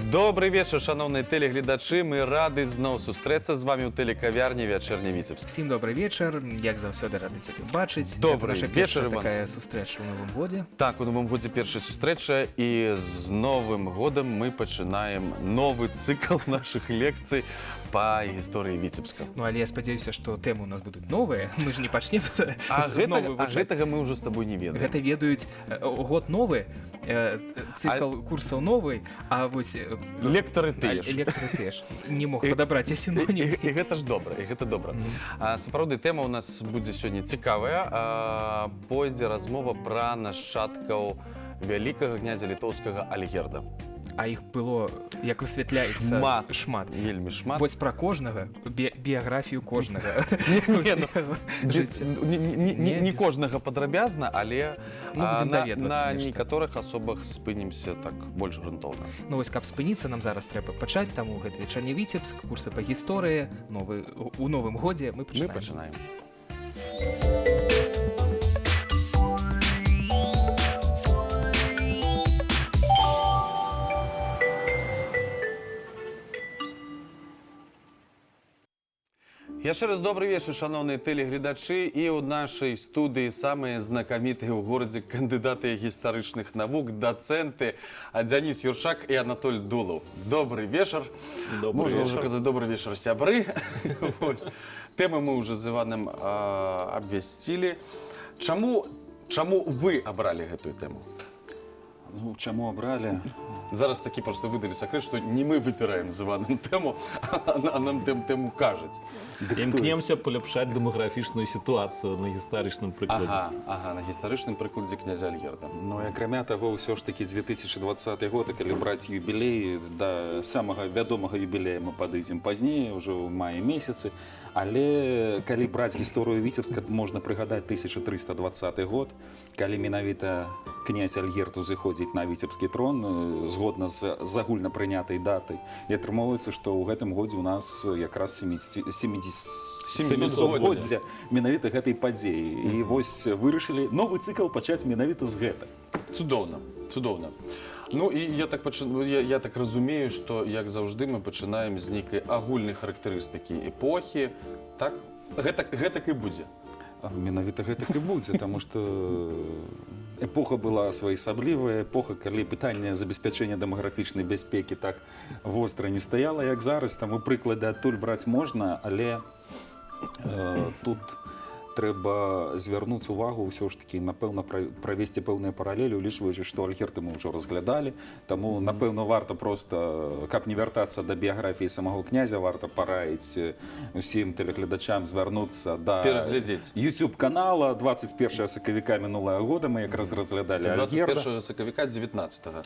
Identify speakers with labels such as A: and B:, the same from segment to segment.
A: Добрый вечер, шановные телеглядачи. Мы рады зноў сустрэцца з вами ў тэлекавярні «Вячэрні Віцебск».
B: Всім добрый вечар, як заўсёды рады цябе бачыць.
A: Добрый
B: Гэта наша
A: вечар,
B: першая
A: Іван.
B: такая сустрэча ў новым годзе.
A: Так, у новым годзе першая сустрэча, і з Новым годам мы пачынаем новы цыкл нашых лекцый па гісторыі Віцебска.
B: Ну, але я спадзяюся, што тэмы у нас будуць новыя. Мы ж не пачнем
A: А
B: зноў вывучаць.
A: гэтага мы ўжо з табой не ведаем.
B: Гэта ведаюць год новы, цыкл курсаў новы, а вось
A: Лектары тыя ж.
B: лектары теж. Не мог падабраць я сінонім.
A: І гэта ж добра, і гэта добра. Сапраўды, тэма ў нас будзе сёння цікавая. Пойдзе размова пра нашчадкаў вялікага князя літоўскага Альгерда.
B: А іх было, як высвятляецца, шмат.
A: Вельмі шмат.
B: Вось пра кожнага, біяграфію кожнага.
A: Не кожнага падрабязна, але на
B: нешта.
A: некаторых асобах спынімся так больш грунтоўна.
B: Ну вось, каб спыніцца, нам зараз трэба пачаць, таму гэта «Вячэрні Віцебск», курсы па гісторыі, у новым годзе мы
A: Мы
B: пачынаем.
A: пачынаем. Яшчэ раз добрый вечар, шановныя тэлеглядачы, і ў нашай студыі самыя знакамітыя ў горадзе кандыдаты гістарычных навук, дацэнты Дзяніс Юрчак і Анатоль Дулаў. Добрый вечар. Можна ўжо казаць добрый вечар, сябры. Тэмы мы ўжо з Іваном абвясцілі. Чаму вы абралі гэтую тэму?
C: Ну, чаму абралі?
A: Зараз такі проста выдалі сакрэт, што не мы выпіраем з Іваном тэму, а нам тэму кажуць.
D: Імкнемся паляпшаць дэмаграфічную сітуацыю на гістарычным прыкладзе.
A: Ага, на гістарычным прыкладзе князя Альгерда.
C: Ну, і акрамя таго, ўсё ж такі 2020 год, калі браць юбілей, да самага вядомага юбілея мы падыдзем пазней, ўжо ў маі месяцы. Але калі браць гісторыю Віцебска, можна прыгадаць 1320 год, калі менавіта князь Альгерд узыходзіць на віцебскі трон, згодна з агульна прынятай датай. І атрымоўваецца, што ў гэтым годзе у нас якраз 700-годдзя менавіта гэтай падзеі. І вось вырашылі новы цыкл пачаць менавіта з гэта.
A: Цудоўна, цудоўна. Ну і я так разумею, што, як заўжды, мы пачынаем з нейкай агульнай характарыстыкі эпохі. Так? Гэтак і будзе.
C: Менавіта гэтак і будзе, таму што эпоха была своеасаблівая, эпоха, калі пытанне забеспячэння дэмаграфічнай бяспекі так востра не стаяла, як зараз. Таму прыклады адтуль браць можна, але тут трэба звярнуць увагу ўсё ж такі, напэўна, правесці пэўныя паралелі, улічваючы, што Альгерда мы ўжо разглядалі. Таму, напэўна, варта проста, каб не вяртацца да біяграфіі самого князя, варта параіць усім тэлеглядачам звярнуцца да YouTube-канала 21 сакавіка мінулага года. Мы якраз разглядалі Альгерда.
A: 21 сакавіка 19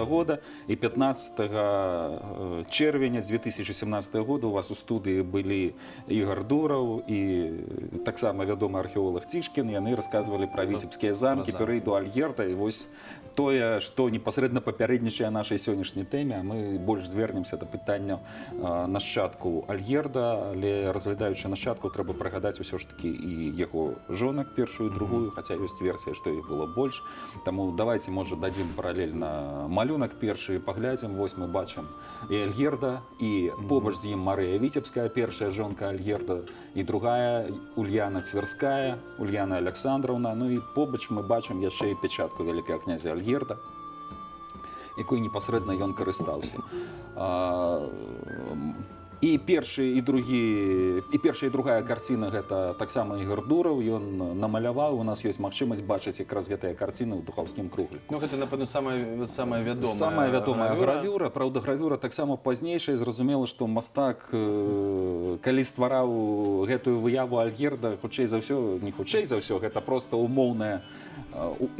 C: года і 15 чэрвеня 2017 года у вас у студыі былі Ігор Дураў і таксама вядомы археолог Цішкін. Яны расказвалі пра віцебскія замкі, перыяду Альгерда. І вось тое, што непасрэдна папярэднічае нашай сённяшняй тэме, мы больш звернемся да пытання нашчадку Альгерда, але разглядаючы нашчадкаў, трэба прыгадаць усё ж такі і яго жонак, першую і другую, хаця ёсць версія, што іх было больш. Таму давайце, можа, дадзім паралельна малюнак першы, паглядзім. Вось мы бачым і Альгерда, і побач з ім Марыя Віцебская, першая жонка Альгерда, і другая Ульяна Цверская, Ульяна Александровна. Ну і побач мы бачым яшчэ і пячатку вялікага князя Альгерда, якой непасрэдна ён карыстаўся. І першая і другая карціна гэта таксама Ігор Дураў, ён намаляваў. У нас ёсць магчымасць бачыць якраз гэтыя карціны ў духаўскім кругліку.
A: Ну гэта, напэўна, самая вядомая.
C: Самая вядомая гравюра. Праўда, гравюра таксама пазнейшая. Зразумела, што мастак, калі ствараў гэтую выяву Альгерда, хутчэй за ўсё, не хутчэй за ўсё, гэта проста умоўная.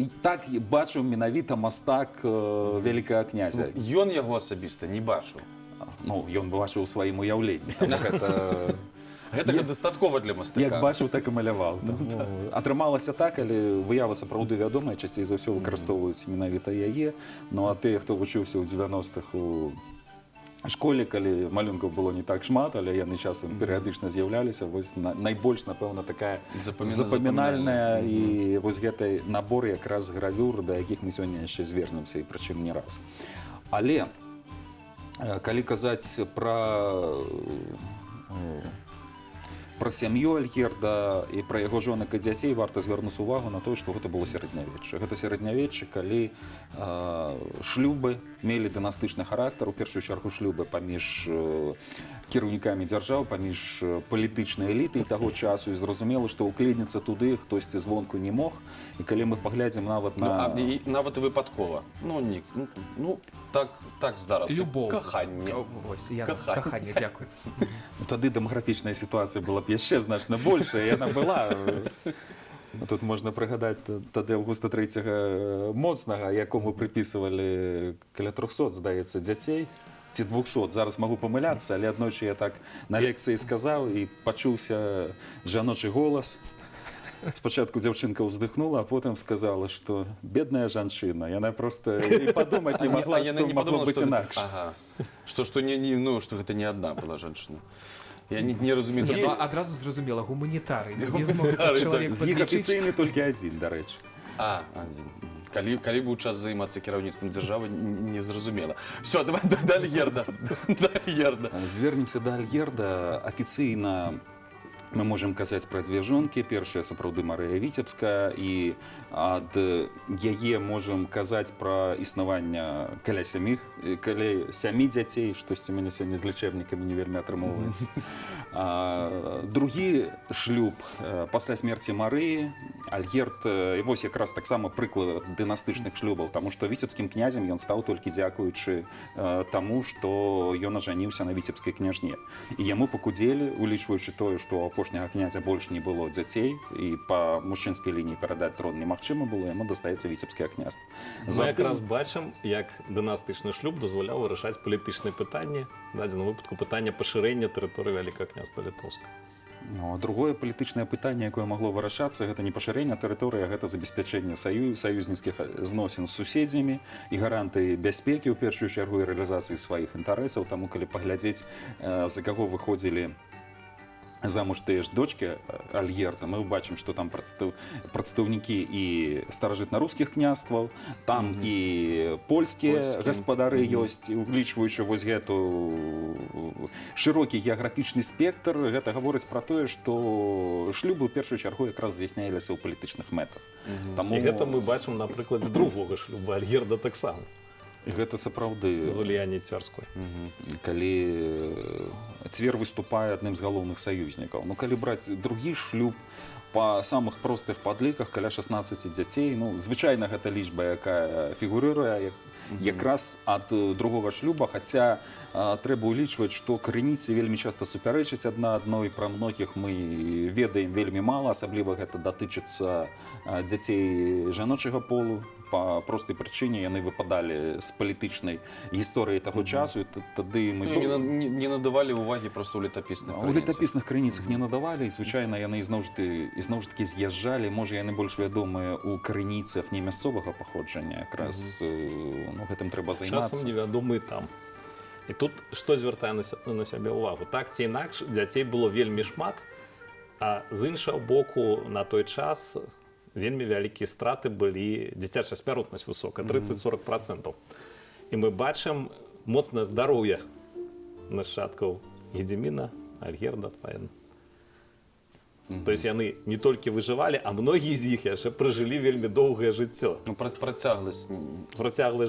C: І так бачыў менавіта мастак вялікага князя.
A: Ён яго асабіста не бачыў.
C: Ну, ён бачыў у сваім уяўленні.
A: Гэтага дастаткова для мастака.
C: Як бачыў, так і маляваў. Атрымалася так, але выява сапраўды вядомая, часцей за ўсё выкарыстоўваюць менавіта яе. Ну, а тыя, хто вучыўся ў 90-х у школе, калі малюнкаў было не так шмат, але яны часам перыядычна з'яўляліся, вось найбольш, напэўна, такая запамінальная, і вось гэты набор якраз гравюр, да якіх мы сёння яшчэ звернемся, і прычым не раз. Але Калі казаць про сям'ю Альгерда і пра яго жонак і дзяцей, варта звярнуць увагу на тое, што гэта было сярэднявечча. Гэта сярэднявечча, калі шлюбы мелі дынастычны характар, у першую чаргу шлюбы паміж кіраўнікамі дзяржаў, паміж палітычнай элітай таго часу, і зразумела, што ўклінецца туды хтосьці звонку не мог. І калі мы паглядзім нават на...
A: Нават і выпадкова. Так здарылася.
B: Любоў.
A: Каханне.
B: Ось, я каханне, дякую.
C: Тады дэмаграфічная сітуацыя была б яшчэ значна большая, яна была. Тут можна прыгадаць тады Аўгуста III моцнага, якому прыпісывалі каля 300, здаецца, дзяцей, ці 200. Зараз магу памыляцца, але аднойчы я так на лекцыі сказаў, і пачуўся жаночы голас. Спачатку дзяўчынка ўздыхнула, а потым сказала, што бедная жанчына, яна проста і падумаць не магла, што магло быць інакш.
A: Што гэта не адна была жанчына. Я не разумею.
B: Адразу зразумела, гуманітарый. Не змог чалавек
C: З іх
B: падлічыць.
C: афіцыйны толькі адзін, дарэчы.
A: Адзін. Калі быў час займацца кіраўніцтвам дзяржавы, не зразумела. Все, давай да Альгерда.
C: Звернемся да Альгерда. Афіцыйна мы можам казаць пра дзве жонкі. Першая сапраўды Марыя Віцебская, і ад яе можам казаць пра існаванне каля 7 дзяцей, штосьці мяне сёння з лічэбнікамі не вельмі атрымоўваецца. Другі шлюб пасля смерці Марыі, Альгерд, і вось якраз таксама прыклад дынастычных шлюбаў, таму што віцебскім князем ён стаў толькі дзякуючы таму, што ён ажаніўся на віцебскай княжне. І яму пакудзелі, улічваючы тое, што у апошняга князя больш не было дзяцей, і па мужчынскай лініі перадаць трон немагчыма было, яму дастаецца віцебскае княства.
D: Мы якраз бачым, як дынастычны шлюб дазваляў вырашаць палітычныя пытанні, в дадзеным выпадку пытання пашырэння тэрыторыі Вялікага княства Літоўскага.
C: Другое палітычнае пытанне, якое магло вырашацца, гэта не пашырэнне тэрыторыі, а гэта забеспячэнне саюзніцкіх зносін з суседзямі і гарантыі бяспекі, у першую чаргу, і рэалізацыі сваіх інтарэсаў. Таму, калі паглядзець, за каго выходзілі замуж тыя ж дочкі Альгерда, мы бачым, што там прадстаўнікі і старажытна-рускіх княстваў, там і польскія гаспадары ёсць, углічваючы вось гэту шырокі геаграфічны спектр. Гэта гаворыць пра тое, што шлюбы ў першую чаргу якраз здзяйсняліся ў палітычных мэтах.
D: І гэта мы бачым на прыкладзе другога шлюба Альгерда таксама.
C: Гэта сапраўды
D: з Ульяне Цвярской.
C: Калі Цвер выступае адным з галоўных саюзнікаў. Калі браць другі шлюб, па самых простых падліках каля 16 дзяцей, звычайна гэта лічба, якая фігурыруе якраз ад другога шлюба, хаця трэба ўлічваць, што крыніцы вельмі часта супярэчаць адна адной, пра многіх мы ведаем вельмі мала, асабліва гэта датычыцца дзяцей жаночага полу. Па простай прычыне яны выпадалі з палітычнай гісторыі таго часу, і тады мы
A: не надавалі ўвагі проста ў летапісных крыніцах.
C: У летапісных крыніцах не надавалі, і звычайна яны зноў ж такі з'язджалі. Можа, яны больш вядомыя ў крыніцах не мясцовага паходжання, якраз гэтым трэба займацца.
D: Часам невядомы там. І тут што звяртае на сябе ўвагу? Так ці інакш, дзяцей было вельмі шмат, а з іншага боку на той час вельмі вялікія страты былі, дзіцячая смяротнасць высокая, 30-40%. І мы бачым моцнае здароўе нашчадкаў Гедзіміна, Альгерда, адпаведна. То есть яны не толькі выжывалі, а многія з іх яшчэ пражылі вельмі доўгае жыццё.
A: Працягласць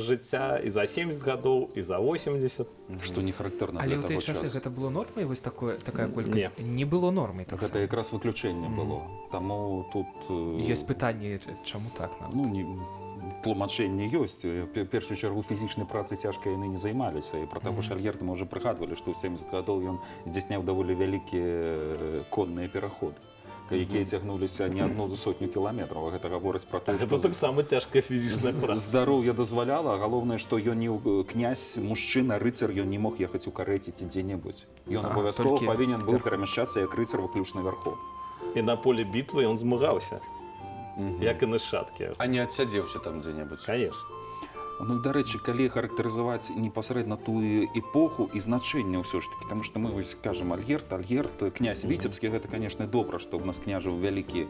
D: жыцця і за 70 гадоў, і за 80.
C: Што не характэрна
B: Але
C: для
B: ў
C: таго
B: тыя часы
C: часу.
B: гэта было нормай, вось такая колькасць? Не было нормай.
C: Гэта якраз выключэнне было. Таму тут...
B: Ёсць пытанне, чаму так нам?
C: Тлумачэнне ёсць. В першую чаргу фізічнай працы цяжка яны не займаліся. І пра таго ж Альгерда мы ўжо прыгадвалі, што ў 70 гадоў ён здзяйсняў даволі вялікія конныя пераходы, якія цягнуліся не 100 кіламетраў. Гэта гаворыць пра тое,
D: што таксама цяжкая фізічная праца.
C: Здароўе дазваляла, галоўнае, што ён не князь, мужчына, рыцар, ён не мог ехаць у карэце ці дзе-небудзь. Ён абавязкова павінен быў перамяшчацца як рыцар выключна вярхом.
D: І на поле бітвы ён змагаўся, як і нашчадкі.
A: А не адсядзеўся там дзе-небудзь?
D: Конечно.
C: Ну, дарэчы, калі характарызаваць непасрэдна тую эпоху і значэнне ўсё ж таки, потому что мы вось кажам Альгерд, князь Віцебскі, гэта, конечно, добра, што ў нас княжыў вялікі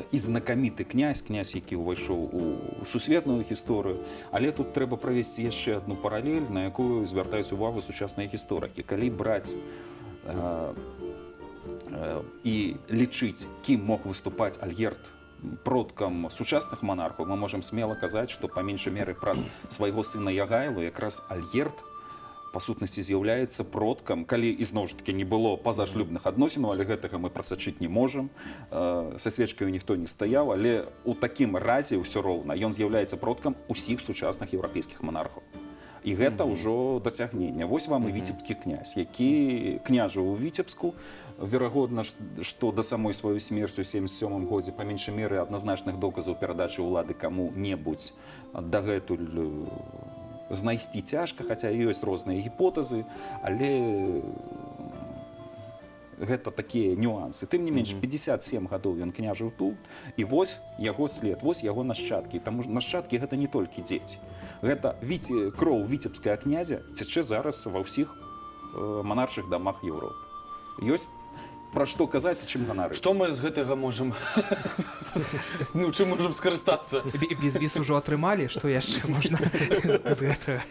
C: і знакаміты князь, які ўвайшоў у сусветную гісторыю, але тут трэба правесці яшчэ адну паралель, на якую звяртаюць увагу сучасныя гісторыкі. Калі браць і лічыць, кім мог выступаць Альгерд продкам сучасных монархаў, мы можам смело казаць, што па меншай меры праз свайго сына Ягайлу якраз Альгерд па сутнасці з'яўляецца продкам, калі ізноў ж таки не было пазашлюбных адносінаў, але гэтага мы прасачыць не можам, са свечкаю ніхто не стаяў, але у такім разе ўсё роўна ён з'яўляецца продкам усіх сучасных еўрапейскіх монархаў. І гэта ўжо дасягненне. Вось вам і віцебскі князь, які княжыў у Віцебску, верагодна, што да самой сваёй смерці ў 77 годзе па меншай меры адназначных доказаў перадачы ўлады каму-небудзь дагэтуль знайсці цяжка, хаця ёсць розныя гіпотэзы, але гэта такія нюансы. Тым не менш, 57 гадоў ён княжыў тут, і вось яго след, вось яго нашчадкі. Таму нашчадкі гэта не толькі дзеці. Гэта кроў віцебскага князя цячэ зараз ва ўсіх манаршых дамах Еўропы. Ёсць пра што казаць і чым ганарыцца.
A: Што мы з гэтага можам чым можам скарыстацца?
B: Безвіз ужо атрымалі, што яшчэ можна з гэтага?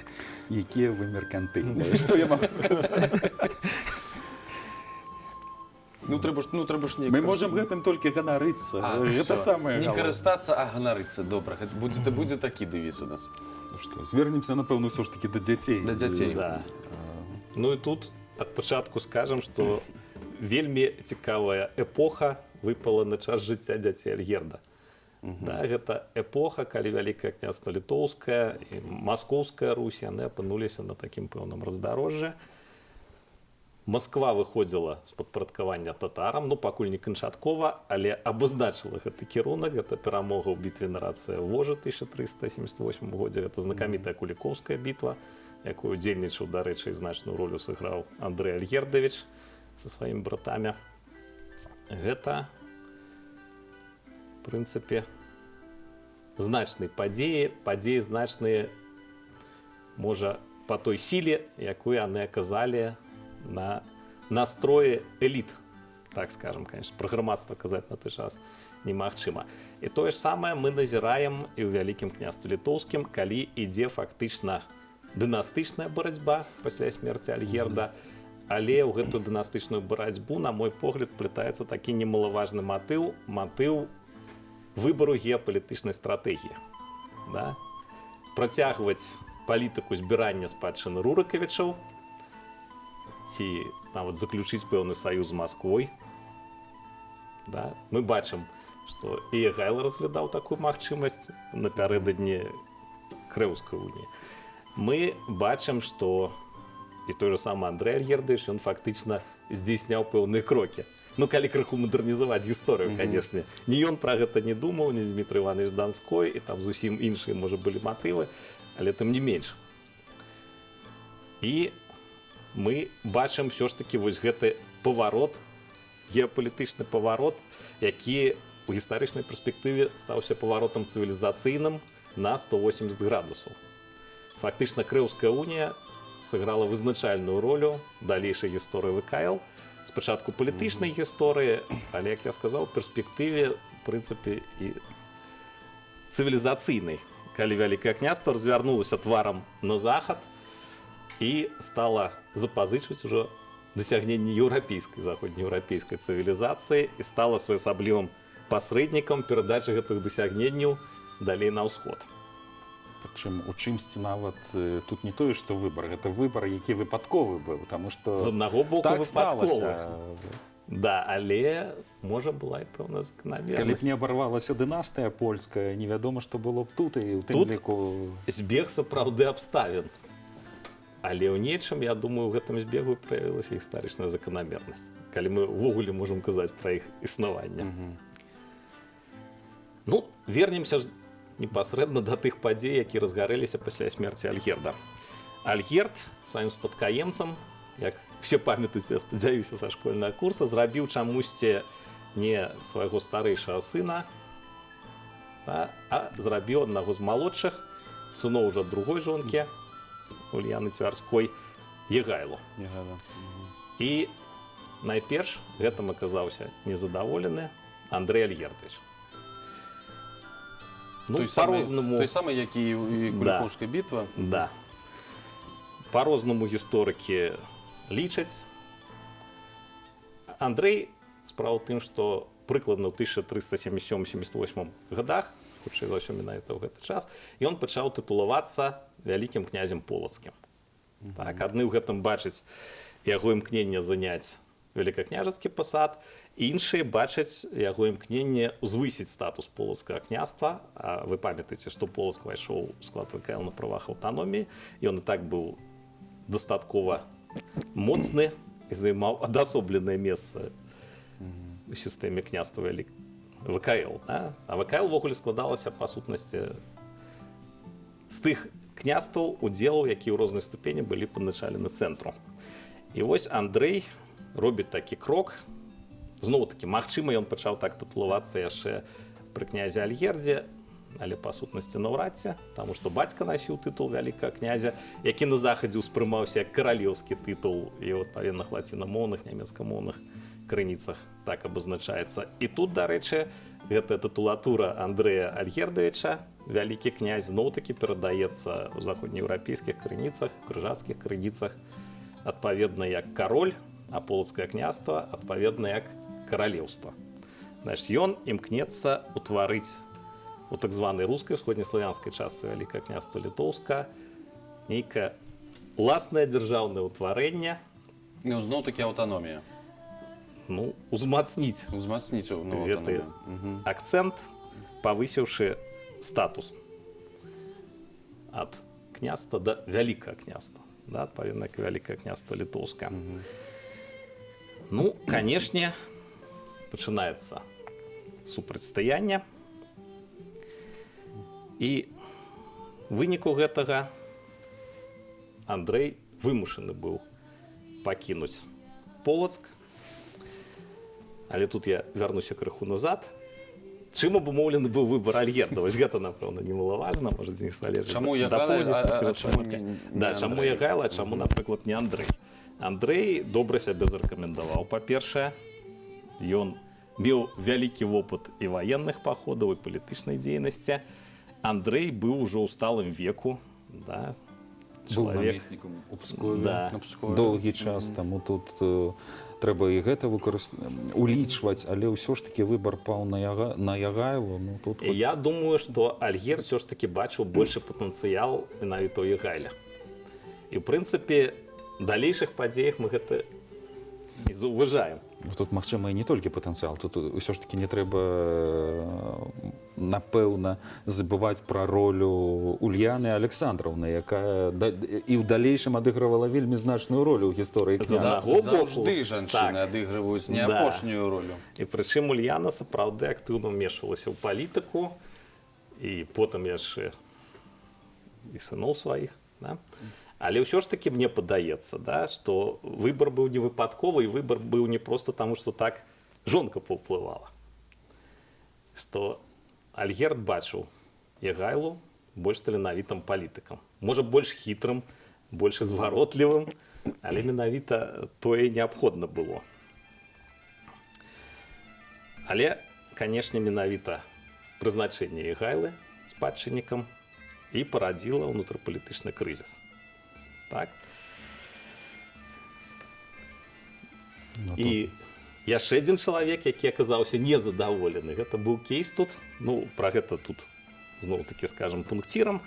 C: Якія вы меркантыльныя, што я магу сказаць?
A: Трэба ж
C: Мы можам гэтым толькі ганарыцца. Гэта самае
A: не
C: галоўнае.
A: карыстацца, а ганарыцца. Добра, будзе такі дэвіз у нас.
C: Ну што, звернемся, напэўна, ўсё ж такі да дзяцей.
A: Да дзяцей.
D: Да. Ну і тут ад пачатку скажам, што вельмі цікавая эпоха выпала на час жыцця дзяцей Альгерда. Да, гэта эпоха, калі Вялікае княства Літоўскае і Маскоўская Русь, яны апынуліся на такім пэўным раздарожжы. Москва выходзіла з падпарадкавання татарам, ну пакуль не канчаткова, але абазначыла гэты кірунак, гэта перамога ў бітве на рацэ Вожа 1378 годзе, гэта знакамітая Кулікоўская бітва, якую удзельнічаў, дарэчы, і значную ролю сыграў Андрэй Альгердавіч са сваімі братамі. Гэта, в прынцыпе, значныя падзеі значныя, можа, па той сіле, якую яны аказалі на настроі эліт, так скажем, конечно, про грамадства казаць на той час немагчыма. І тое ж самае мы назіраем і ў Вялікім княстве Літоўскім, калі ідзе фактычна дынастычная барацьба пасля смерці Альгерда, але ў гэтую дынастычную барацьбу, на мой погляд, плетаецца такі немалаважны матыў выбару геапалітычнай стратэгіі. Да? Працягваць палітыку збірання спадчыны Рурыкавічаў, ці нават заключыць пэўны саюз з Масквой. Да? Мы бачым, што і Ягайла разглядаў такую магчымасць напярэдадні Крэўскай уніі. Мы бачым, што і той же самы Андрэй Альгердавіч, ён фактычна здзейсняў пэўныя крокі. Ну, калі крыху мадэрнізаваць гісторыю, канешне. Не ён пра гэта не думаў, не Дмітрый Іванович Данской, і там зусім іншыя, можа, былі матывы, але тым не менш. І мы бачым ўсё ж такі вось гэты паварот, геапалітычны паварот, які у гістарычнай перспектыве стаўся паваротам цывілізацыйным на 180 градусаў. Фактычна Крэўская унія сыграла вызначальную ролю далейшай гісторыі ВКЛ, спачатку палітычнай гісторыі, але, як я сказаў, перспектыве, в прынцыпе, і цывілізацыйнай, калі Вялікае княства развярнулася тварам на захад і стала запазычваць ужо дасягненні еўрапейскай, заходнееўрапейскай цывілізацыі і стала своеасаблівым пасрэднікам перадачы гэтых дасягненняў далей на ўсход.
C: У чымсьці нават тут не тое, што выбар, гэта выбар, які выпадковы быў, таму што
D: з аднаго боку
C: так
D: выпадковы.
C: сталася.
D: Да, але, можа, была і пэўная заканамернасць.
C: Калі б не абарвалася дынастыя польская, невядома, што было б тут, і ў тым ліку...
D: Збег сапраўды абставін. Але ў нечым, я думаю, у гэтым збегу праявілася гістарычная заканамернасць, калі мы ўвогуле можам казаць пра іх існаванне. Ну, вернемся ж непасрэдна да тых падзей, які разгарэліся пасля смерці Альгерда. Альгерд сваім спадкаемцам, як все памятаюць, я спадзяюся, са школьнага курса, зрабіў чамусьці не свайго старэйшага сына, а зрабіў аднаго з малодшых, сыноў уже ад другой жонкі, Ульяны Цвярской, Егайлу. І найперш гэтым аказаўся незадаволены Андрэй Альгердович. Ну, по-рознаму...
A: Той самый, як і Кулікоўская бітва.
D: Да. По-рознаму гісторыкі лічаць. Андрэй, справа ў тым, што прыкладна ў 1377-78 годах, хутчэй за ўсё менавіта ў гэты час, ён пачаў тытулавацца вялікім князем полацкім. Так, адны ў гэтым бачаць яго імкненне заняць вялікакняжацкі пасад, іншыя бачаць яго імкненне ўзвысіць статус полацкага княства. А вы памятаеце, што Полацк вайшоў у склад ВКЛ на правах аўтаноміі, ён і так быў дастаткова моцны і займаў адасобленае месца у сістэме княства ВКЛ. Да? А ВКЛ увогуле складалася, па сутнасці, з тых княстваў, удзелаў, якія ў рознай ступені былі падначалены цэнтру. І вось Андрэй робіць такі крок. Зноў-такі, магчыма, ён пачаў так тытулавацца яшчэ пры князе Альгердзе, але па сутнасці наўрад ці, таму што бацька насіў тытул вялікага князя, які на захадзе ўспрымаўся як каралеўскі тытул, і ў адпаведных лацінамоўных, нямецкамоўных крыніцах так абазначаецца. І тут, дарэчы, гэтая тытулатура Андрэя Альгердовича, вялікі князь, зноў-такі перадаецца ў заходнееўрапейскіх крыніцах, крыжацкіх крыніцах, адпаведна як кароль, а полацкае княства адпаведна як каралеўства. Значыць, ён імкнецца ўтварыць у так званай рускай усходнеславянскай частцы вялікае княства літоўска нейкае уласнае дзяржаўнае ўтварэнне.
A: Ну, зноў-такі аўтаномія.
D: Ну, узмацніць гэты акцэнт, павысіўшы статус ад княства да вялікага княства. Да, адпаведна як вялікае княства літоўскае. Ну, канешне, пачынаецца супрацьстаянне. І ў выніку гэтага Андрэй вымушаны быў пакінуць Полацк. Але тут я вярнуся крыху назад. Чым абумоўлены быў выбар Альгерда? Вось гэта, напэўна, немалаважна, можа, Денис Валерьевич.
A: Чаму Ягайла,
D: чаму Ягайла, а чаму, напрыклад, не Андрэй? Андрэй добра сябе зарэкамендаваў. Па-першае, ён меў вялікі вопыт і ваенных паходаў, і палітычнай дзейнасці. Андрэй быў ужо ў сталым веку, да,
C: Быў намеснікам у Пскове
D: Да.
C: доўгі час, таму тут трэба і гэта улічваць, але ўсё ж такі выбар паў на Ягайлу. Ну, тут
D: Я думаю, што Альгерд все ж таки бачыў большы патэнцыял менавіта ў Ягайле. І, ў прынцыпе, в далейшых падзеях мы гэта і заўважаем.
C: Тут, магчыма, і не толькі патэнцыял. Тут ўсё ж такі не трэба, напэўна, забываць пра ролю Ульяны Александраўны, якая і ў далейшым адыгрывала вельмі значную ролю ў гісторыі княства.
A: Заўжды жанчыны адыгрываюць не апошнюю ролю.
D: І прычым Ульяна сапраўды актыўна ўмешвалася ў палітыку, і потым яшчэ і сыноў сваіх. Да? Але ўсё ж таки мне падаецца, да, што выбар быў не выпадковы, і выбар быў не проста таму, што так жонка паўплывала. Што Альгерд бачыў Ягайлу больш таленавітым палітыкам. Можа, больш хітрым, больш зваротлівым, але менавіта тое неабходна было. Але, канешне, менавіта прызначэнне Ягайлы спадчыннікам і парадзіла ўнутрапалітычны крызіс. Так. І яшчэ адзін чалавек, які аказаўся незадаволены, гэта быў Кейстут. Ну, пра гэта тут зноў-такі скажам пункцірам,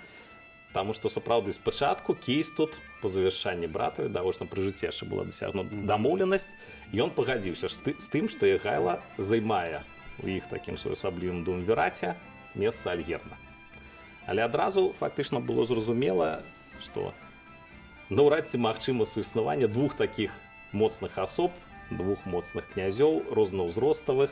D: таму што сапраўды спачатку Кейстут па завяршанні брата, відавочна пры жыцці яшчэ была дасягнута дамоўленасць, ён пагадзіўся з тым, што Ягайла займае у іх такім своеасаблівым дуумвіраце месца Альгерда. Але адразу фактычна было зразумела, што наўрад ці магчыма суіснаванне двух такіх моцных асоб, двух моцных князёў, рознаўзроставых.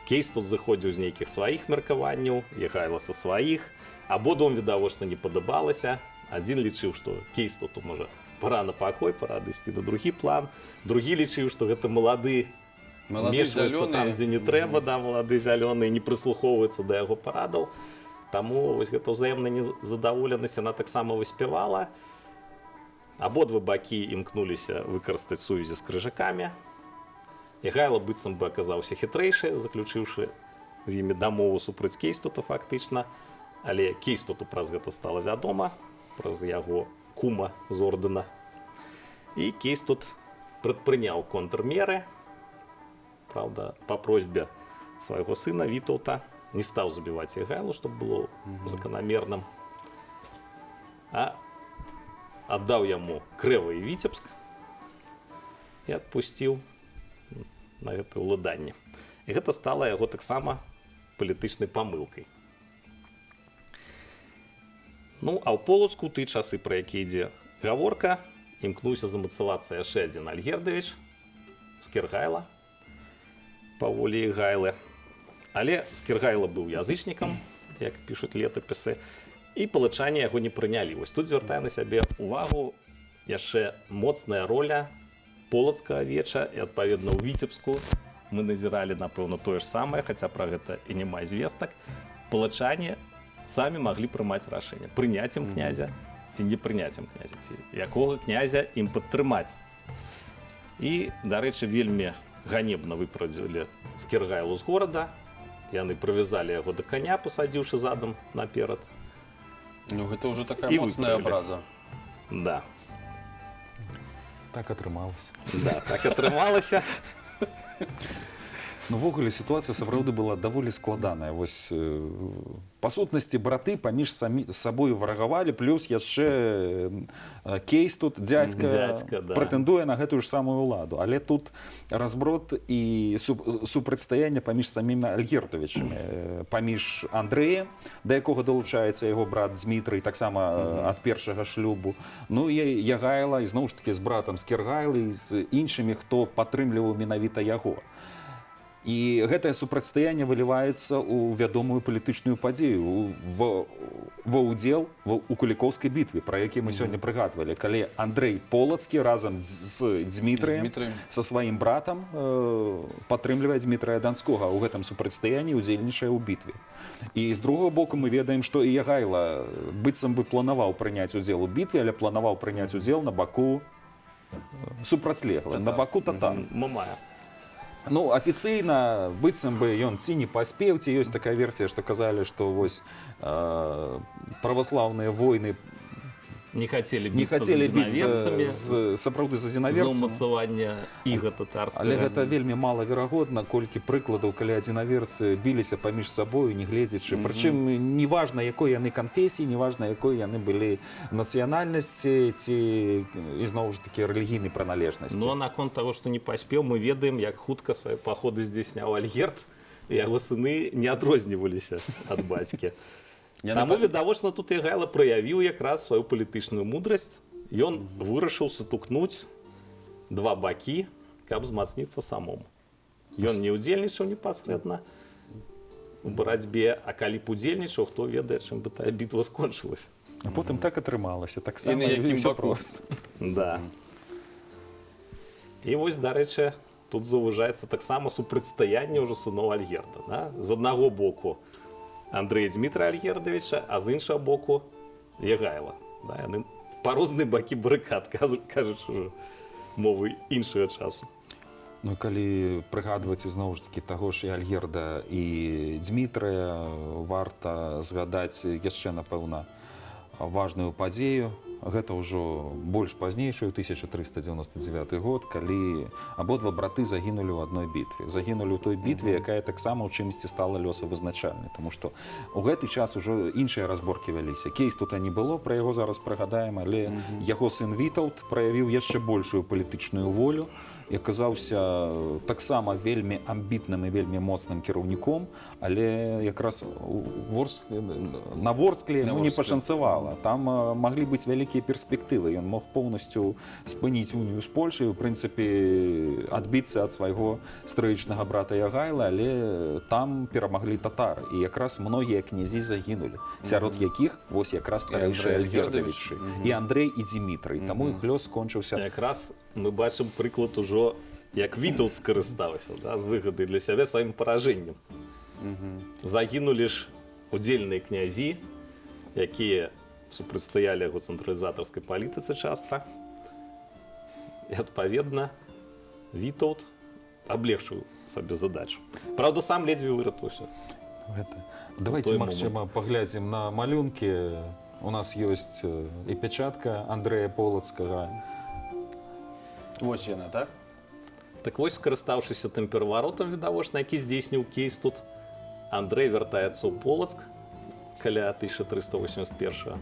D: Кейстут заходзіў з нейкіх сваіх меркаванняў, Ягайла са сваіх. Абодвум відавочна не падабалася. Адзін лічыў, што Кейстуту можа пара на пакой, пара дайсці на другі план. Другі лічыў, што гэта малады мешваецца там, дзе не трэба, да, малады зялёны, не прыслухоўваецца да яго парадаў. Таму вось гэта ўзаемная незадаволенасць, яна таксама выспявала. Абодва бакі імкнуліся выкарыстаць сувязі з крыжакамі. Ягайла быццам бы аказаўся хітрэйшы, заключыўшы з імі дамову супраць Кейстута фактычна. Але Кейстуту праз гэта стала вядома, праз яго кума з ордэна. І Кейстут прадпрыняў контрмеры. Праўда, па просьбе свайго сына Вітаўта не стаў забіваць Ягайлу, што было заканамерным, а аддаў яму Крэва і Віцебск і адпусціў на гэтае ўладанне. І гэта стала яго таксама палітычнай памылкай. Ну, а ў Полацку, ты часы, пра які ідзе гаворка, імкнуўся замацавацца яшчэ адзін Альгердавіч з Кіргайла па волі Ягайлы. Але Скіргайла быў язычнікам, як пішуць летапісы, і палачане яго не прынялі. Вось тут звяртае на сябе увагу яшчэ моцная роля полацкага веча, і адпаведна ў Віцебску мы назіралі, напэўна, тое ж самае, хаця пра гэта і няма звестак. Палачане самі маглі прымаць рашэнне, прыняць ім князя ці не прыняць ім князя, ці якога князя ім падтрымаць. І, дарэчы, вельмі ганебна выпрадзілі Скіргайлу з горада. Яны прывязалі яго да каня, пасадзіўшы задам наперад.
A: Ну, гэта ўжо такая
D: І
A: моцная
D: выправілі.
A: абраза.
D: Да,
C: Так атрымалася.
D: да, так атрымалася.
C: Ну, увогуле, сітуацыя сапраўды была даволі складаная. Вось, па сутнасці, браты паміж сабою варагавалі, плюс яшчэ Кейстут, дзядзька,
D: да.
C: прэтэндуе на гэтую ж самую ўладу. Але тут разброд і супрацьстаянне паміж самімі Альгердавічамі, паміж Андрэем, да якога далучаецца яго брат Дзмітрый, таксама ад першага шлюбу. Ну і Ягайла, і зноў ж такі з братам з Кіргайлы, і з іншымі, хто падтрымліваў менавіта яго. І гэтае супрацьстаянне выліваецца ў вядомую палітычную падзею, ва ўдзел у Кулікоўскай бітве, пра які мы сёння прыгадвалі, калі Андрэй Полацкі разам з Дзмітрыем, са сваім братам падтрымлівае Дзмітрая Данскога, у гэтым супрацьстаянні ўдзельнічае ў бітве. І з другого боку мы ведаем, што і Ягайла быццам бы планаваў прыняць удзел у бітве, але планаваў прыняць удзел на баку супрацьлеглым, на баку татар.
D: Мамая.
C: Ну, афіцыйна, быццам бы ён ці не паспеў, ці ёсць такая версія, што казалі, што вось праваслаўныя войны
D: Не хацелі
C: не
D: біцца
C: хацелі
D: з дзінаверцамі,
C: сапраўды за
D: за
C: дзінаверцамі.
D: ўмацаванне іга татарскага.
C: Але гэта вельмі малаверагодна, колькі прыкладаў, калі адзінаверцы біліся паміж сабою, не гледзячы. Прычым, неважна, якой яны канфесіі, неважна, якой яны былі нацыянальнасці ці, ізноў ж такі, рэлігійнай прыналежнасці.
D: Ну, а наконт таго, што не паспеў, мы ведаем, як хутка свае паходы здзяйсняў Альгерд, і яго сыны не адрозніваліся ад бацькі. Таму відавочна тут Ягайла праявіў якраз сваю палітычную мудрасць. Ён вырашыў сутукнуць два бакі, каб змацніцца самому. Ён не ўдзельнічаў непасрэдна у барацьбе, а калі б удзельнічаў, хто ведае, чым бы тая бітва скончылася.
C: А потым так атрымалася, так
A: І
C: само
A: на якім
C: ўсё
A: баку?
C: проста.
D: Да. І вось, дарэчы, тут заўважаецца таксама супрацьстаянне ўжо сыноў Альгерда. Да? З аднаго боку Андрэя Дзмітрая Альгердавіча, а з іншага боку Ягайла. Да? Яны па розныя бакі барыкад, кажучы ўжо мовы іншага часу.
C: Ну, калі прыгадваць ізноў ж такі таго ж і Альгерда, і Дзмітрая, варта згадаць яшчэ, напэўна, важную падзею. Гэта ўжо больш пазнейшую, 1399 год, калі абодва браты загінулі ў адной бітве. Загінулі ў той бітве, якая таксама ў чымсьці стала лёсавызначальнай. Таму што ў гэты час ужо іншыя разборкі вяліся. Кейстута не было, пра яго зараз прагадаем, але яго сын Вітаўт праявіў яшчэ большую палітычную волю і аказаўся таксама вельмі амбітным і вельмі моцным кіраўніком, але якраз на Ворскле не пашанцавала. Там маглі быць вялікія перспектывы. Ён мог поўнасцю спыніць унію з Польшай, у прынцыпе, адбіцца ад свайго стрыечнага брата Ягайла, але там перамаглі татары. І якраз многія князі загінулі, сярод якіх вось якраз старэйшыя Альгердавічы, і Андрэй, і Дзмітрый. Таму іх лёс скончыўся.
D: Якраз мы бачым прыклад ужо, як Вітаўт скарыстаўся, да, з выгадай для сябе сваім паражэннем. Загінулі ж удзельныя князі, якія супрацьстаялі яго цэнтралізатарскай палітыцы часта. І, адпаведна, Вітаўт аблегчыў сабе задачу. Праўда, сам ледзьве выратаўся.
C: Давайте,
D: той
C: Максима, поглядим на малюнки. У нас есть и печатка Андрея Полоцкого.
A: Вось яна, так?
D: Так вось, скарыстаўшыся тым пераваротам відавочна, які здзейсніў кейс тут, Андрэй вяртаецца ў Полацк каля 1381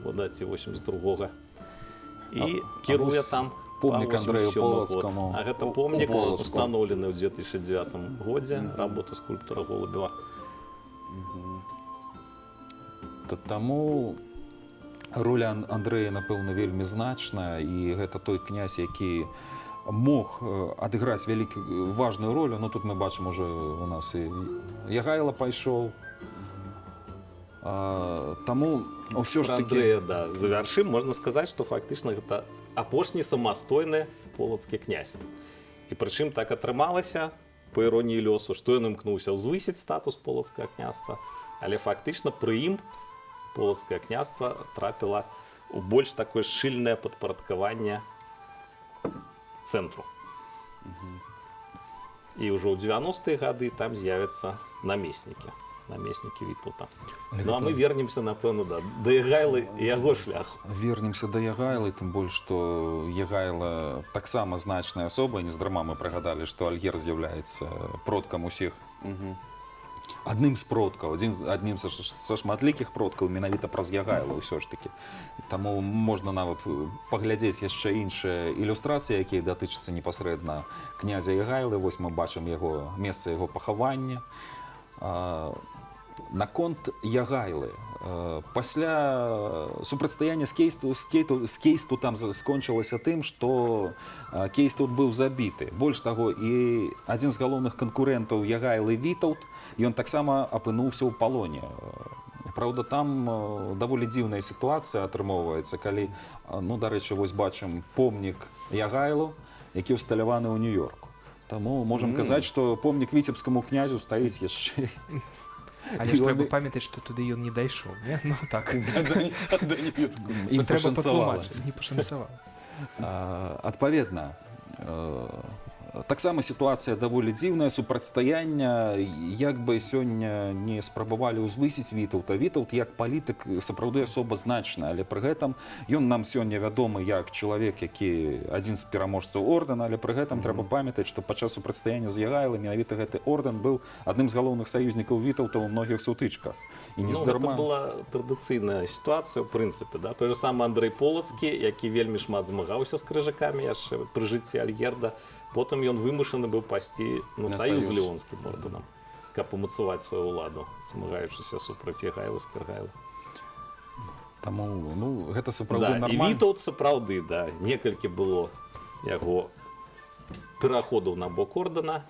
D: года ці 82-го і кіруе
C: вось
D: там
C: помнік
D: па
C: Андрэю
D: 87 год.
C: Полацкаму.
D: А гэта помнік,
C: Полацку.
D: устаноўлены ў 2009 годзе, работа скульптара Голубева.
C: Таму роля Андрэя, напэўна, вельмі значная, і гэта той князь, які мог адыграць важную ролю. Ну, тут мы бачым уже у нас і Ягайло пайшоў. Таму ўсё ж
D: Пра
C: такі
D: Андрэя, да, завяршым, можна сказаць, што фактычна гэта апошні самастойны полацкі князь. І прычым так атрымалася, па іроніі лёсу, што ён імкнуўся ўзвысіць статус полацкага княства, але фактычна пры ім полацкае княства трапіла ў больш такое шчыльнае падпарадкаванне цэнтру. І ўжо ў 90-е гады там з'явяцца намеснікі Вітаўта. Ну а мы вернемся, напэўна, да Ягайлы і яго шляху.
C: вернемся да Ягайлы, тым больш, што Ягайла таксама значная асоба. Нездарма мы прыгадалі, што Альгер з'яўляецца продкам усіх. Адным з продкаў, аднім са шматлікіх продкаў менавіта праз Ягайлу ўсё ж такі. Таму можна нават паглядзець яшчэ іншыя ілюстрацыі, якія датычацца непасрэдна князя Ягайлы. Вось мы бачым месца яго пахавання. Наконт Ягайлы. Пасля супрацьстаяння з Кейсту там скончылася тым, што Кейст тут быў забіты. Больш таго, і адзін з галоўных канкурэнтаў Ягайлы Вітаўт, ён таксама апынуўся ў палоне. Праўда, там даволі дзіўная сітуацыя атрымоўваецца, калі, ну, дарэчы, вось бачым помнік Ягайлу, які ўсталяваны ў Нью-Йорку. Таму можам казаць, што помнік віцебскаму князю стаіць яшчэ.
B: Але ж трэба памятаць, што туды ён не дайшоў, не? Ну так.
C: Ім
B: Трэба
C: пашанцавала.
B: патлумачыць, не пашанцавала.
C: Адпаведна, таксама сітуацыя даволі дзіўная, супрацьстаяння, як бы сёння не спрабавалі ўзвысіць Вітаўта. Вітаўт як палітык сапраўды асоба значная, але пры гэтым ён нам сёння вядомы як чалавек, які адзін з пераможцаў ордэна, але пры гэтым трэба памятаць, што падчас супрацьстаяння з Ягайлай менавіта гэты ордэн быў адным з галоўных саюзнікаў Вітаўта ў многіх сутычках. І
D: Ну, гэта была традыцыйная сітуацыя, ў прынцыпе, да? Той же самы Андрэй Полацкі, які вельмі шмат змагаўся з крыжакамі яшчэ пры жыцці Альгерда. Потым ён вымушаны быў пайсці на саюз з леонскім ордэнам, каб умацаваць сваю ўладу, змагаючыся супраць Ягайлы з Кіргайлы.
C: Таму, ну, гэта сапраўды
D: Да, і
C: нармальна.
D: Вітаўт сапраўды, да, некалькі было яго пераходаў на бок ордэна,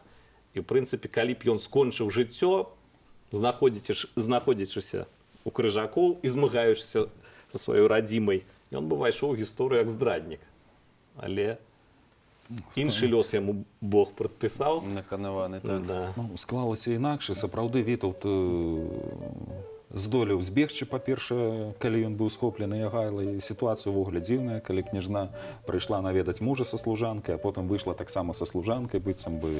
D: і, ў прынцыпе, калі б ён скончыў жыццё, знаходзячыся ў крыжакоў і змагаючыся са сваёй радзімай, ён бы ўвайшоў у гісторыю як здраднік. Але іншы лёс яму Бог прадпісаў.
A: Наканаваны, так.
D: Да.
C: Ну, склалася інакш, і сапраўды Вітаўт здолеў збегчы, па-першае, калі ён быў схоплены Ягайлай. Сітуацыя ўвогуле дзіўная, калі княжна прыйшла наведаць мужа са служанкай, а потым выйшла таксама са служанкай, быццам бы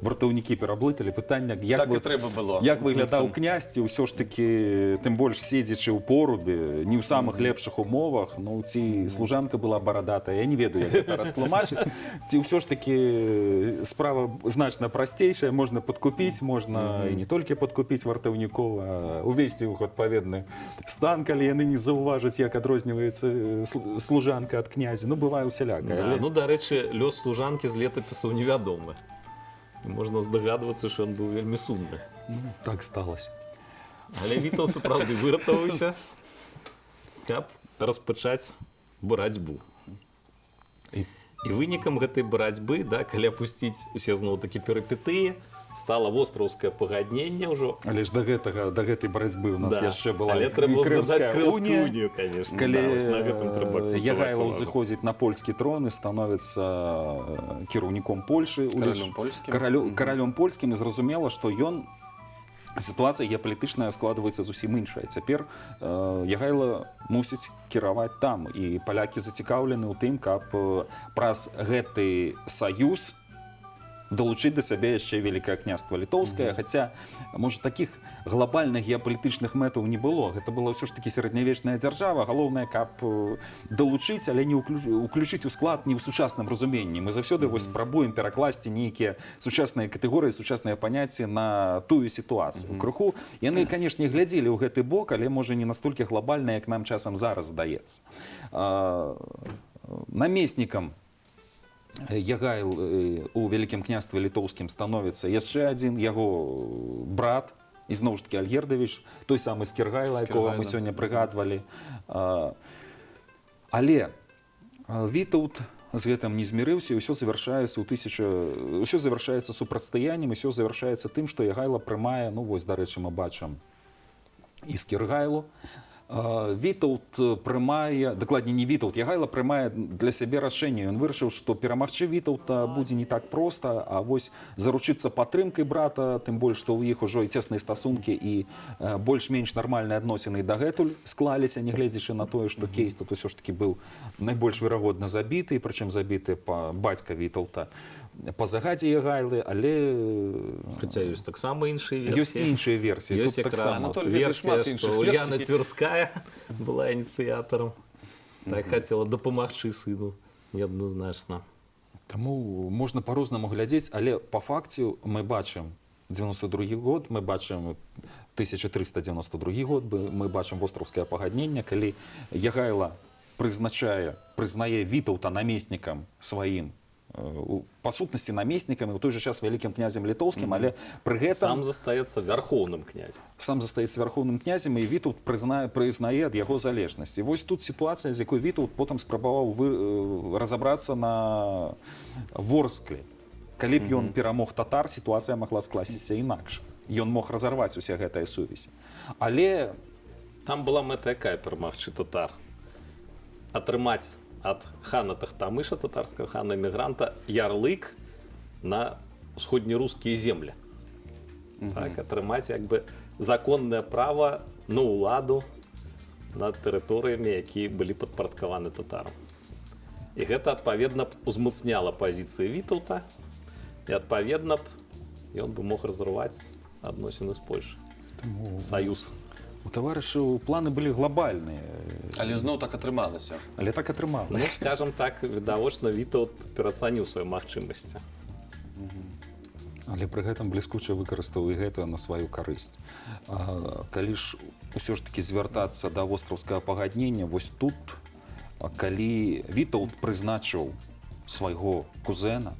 C: вартаўнікі пераблыталі. Пытанне,
A: Так і трэба было.
C: як выглядаў князь, ці ўсё ж такі, тым больш седзячы ў порубе, не ў самых лепшых умовах, ну, ці служанка была барадатая, я не ведаю, як гэта растлумачыць. Ці ўсё ж такі справа значна прасцейшая, можна падкупіць, можна і не толькі падкупіць вартаўнікоў, а увесці ў адпаведны стан, калі яны не заўважаць, як адрозніваецца служанка ад князя. Ну, бывае усялякае.
D: Да, ну, дарэчы, лёс служанкі з летапісаў невядомы. Можна здагадвацца, што ён быў вельмі сумны.
C: Ну, так сталася.
D: Але Вітаўт сапраўды выратаваўся, каб распачаць барацьбу. І вынікам гэтай барацьбы, да, калі апусціць усе зноў-такі перыпетыі, стала востраўскае пагадненне ўжо.
C: Але ж да гэтай барацьбы у нас
D: Да.
C: яшчэ была
D: Але трэба
C: Крымская
D: згадаць Крымскую
C: унія.
D: унію, конечно.
C: Калі
D: Да, вось на гэтым трэба акцэнтаваць
C: Ягайло
D: увагу.
C: зыходзіць на польскі трон і становіцца кіраўніком Польшы,
A: Каралём польскім.
C: каралём польскім, і зразумела, што ён сітуацыя геапалітычная складваецца зусім іншая. Цяпер Ягайла мусіць кіраваць там, і палякі зацікаўлены ў тым, каб праз гэты саюз долучыць да сябе яшчэ Вялікае княства Літоўскае, хаця, можа, такіх глобальных геапалітычных мэтаў не было. Гэта была ўсё ж такі сярэднявечная дзяржава, галоўнае, каб далучыць, але не уключыць у склад не ў сучасным разуменні. Мы заўсёды вось спрабуем перакласці нейкія сучасныя катэгорыі, сучасныя паняцці на тую сітуацыю. Крыху яны, канешне, глядзелі ў гэты бок, але, можа, не настолькі глобальна, як нам часам зараз здаецца. Намеснікам Ягайл у Вялікім княстве Літоўскім становіцца яшчэ адзін яго брат, ізноў ж такі Альгердавіч, той самы Скіргайла, якога мы сёння прыгадвалі. Але Вітаўт з гэтым не змірыўся, і ўсё завяршаецца супрацьстаяннем, ўсё завяршаецца тым, што Ягайла прымае, ну вось, дарэчы, мы бачым і Скіргайлу. Вітаўт прымае, дакладней не Вітаўт, Ягайла прымае для сябе рашэнне. Ён вырашыў, што перамагчы Вітаўта будзе не так проста, а вось заручыцца падтрымкай брата, тым больш, што ў іх ужо і цесныя стасункі і больш-менш нармальныя адносіны дагэтуль склаліся, нягледзячы на тое, што кейс тут усё ж такі быў найбольш верагодна забіты, прычым забіты бацька Вітаўта па загадзе Ягайлы, але
D: Хаця ёсць таксама іншыя версіі.
C: ёсць іншыя версіі.
D: Ёсць якраз версія, што Ульяна Цвірская была ініцыятарам. Так хацела дапамагчы сыну неадназначна.
C: Таму можна па-рознаму глядзець, але па факце мы бачым 92 год, мы бачым 1392 год, мы бачым востраўскае пагадненне, калі Ягайла прызнае Вітаўта намеснікам сваім, па сутнасці намеснікам, і ў той жа час вялікім князем літоўскім, але пры гэтым
D: Сам застаецца вярхоўным князем.
C: сам застаецца вярхоўным князем, і Вітаўт прызнае ад яго залежнасць. І вось тут сітуацыя, з якой Вітаўт потым спрабаваў разабрацца на Ворскле. Калі б ён перамог татар, сітуацыя магла скласціся інакш. Ён мог разарваць усе гэтыя сувязі. Але
D: Там была мэта якая перамагчы татар? Атрымаць ад хана Тахтамыша, татарскага хана-эмігранта, ярлык на ўсходнерускія землі. Так, атрымаць як бы законнае права на ўладу над тэрыторыямі, якія былі падпарадкаваны татарам. І гэта, адпаведна, узмацняла пазіцыі Вітаўта, і, адпаведна, ён бы мог разарваць адносіны з Польшай. Саюз.
C: у таварышаў планы былі глобальныя.
A: Але зноў так атрымалася.
C: Але так
D: Ну,
C: атрымалася.
D: скажем так, відавочна, Вітаўт пераацаніў свае магчымасці.
C: Але пры гэтым бліскуча выкарыстаў і гэта на сваю карысць. Калі ж усё ж такі звяртацца да востраўскага пагаднення, вось тут, калі Вітаўт прызначыў свайго кузэна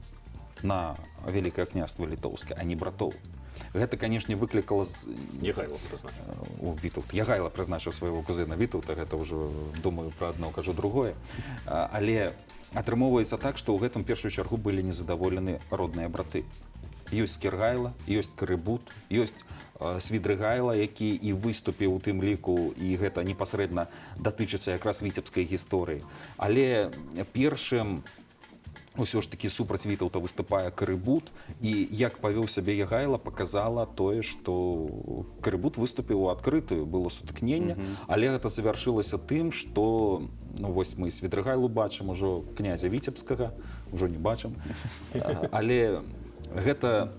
C: на Вялікае княства Літоўскае, а не братоў, гэта, канешне, выклікала
D: Ягайла прызначыў.
C: Вітаўт. Ягайла прызначыў свайго кузэна Вітаўта, гэта ўжо, думаю, пра адно кажу другое. Але атрымоўваецца так, што ў гэтым першую чаргу былі незадаволены родныя браты. Ёсць Скіргайла, ёсць Карыбут, ёсць Свідрыгайла, які і выступіў у тым ліку, і гэта непасрэдна датычыцца якраз віцебскай гісторыі. Але першым ўсё ж такі супраць Вітаўта выступае Карыбут, і як павёў сябе Ягайла, паказала тое, што Карыбут выступіў у адкрытую, было сутыкненне, але гэта завяршылася тым, што, ну вось мы Свідрыгайлу бачым, ужо князя Віцебскага, ужо не бачым, але гэта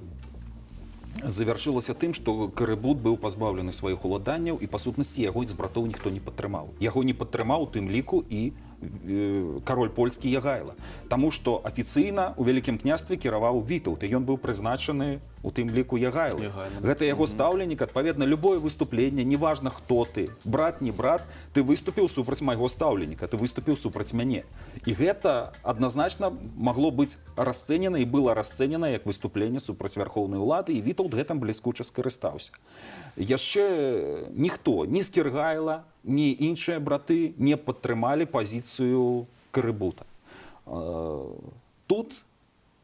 C: завяршылася тым, што Карыбут быў пазбаўлены сваіх уладанняў, і па сутнасці яго з братоў ніхто не падтрымаў. Яго не падтрымаў у тым ліку і кароль польскі Ягайла. Таму што афіцыйна ў Вялікім княстве кіраваў Вітаўт, і ён быў прызначаны у тым ліку Ягайлы. Гэта яго стаўленік, адпаведна, любое выступленне, неважна хто ты, брат, не брат, ты выступіў супраць майго стаўленіка, ты выступіў супраць мяне. І гэта адназначна магло быць расцэнена і было расцэнена як выступленне супраць вярхоўнай улады, і Вітаўт гэтым бліскуча скарыстаўся. Яшчэ ніхто, ні Скіргайла, ні іншыя браты не падтрымалі пазіцыю Карыбута. Тут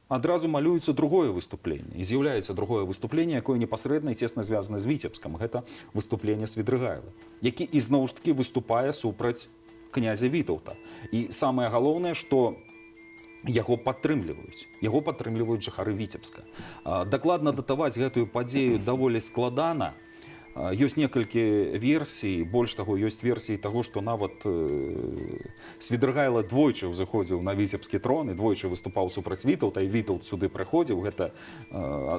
C: адразу малюецца другое выступленне, і з'яўляецца другое выступленне, якое непасрэдна і цесна звязана з Віцебскам. Гэта выступленне Свідрыгайла, які ізноў ж такі выступае супраць князя Вітаўта. І самае галоўнае, што яго падтрымліваюць жыхары Віцебска. Дакладна датаваць гэтую падзею даволі складана, Ёсць некалькі версій, больш таго, ёсць версіі таго, што нават Свідригайло двойчы ўзыходзіў на віцебскі трон і двойчы выступаў супраць Вітаўта, і Вітаўт сюды прыходзіў. Гэта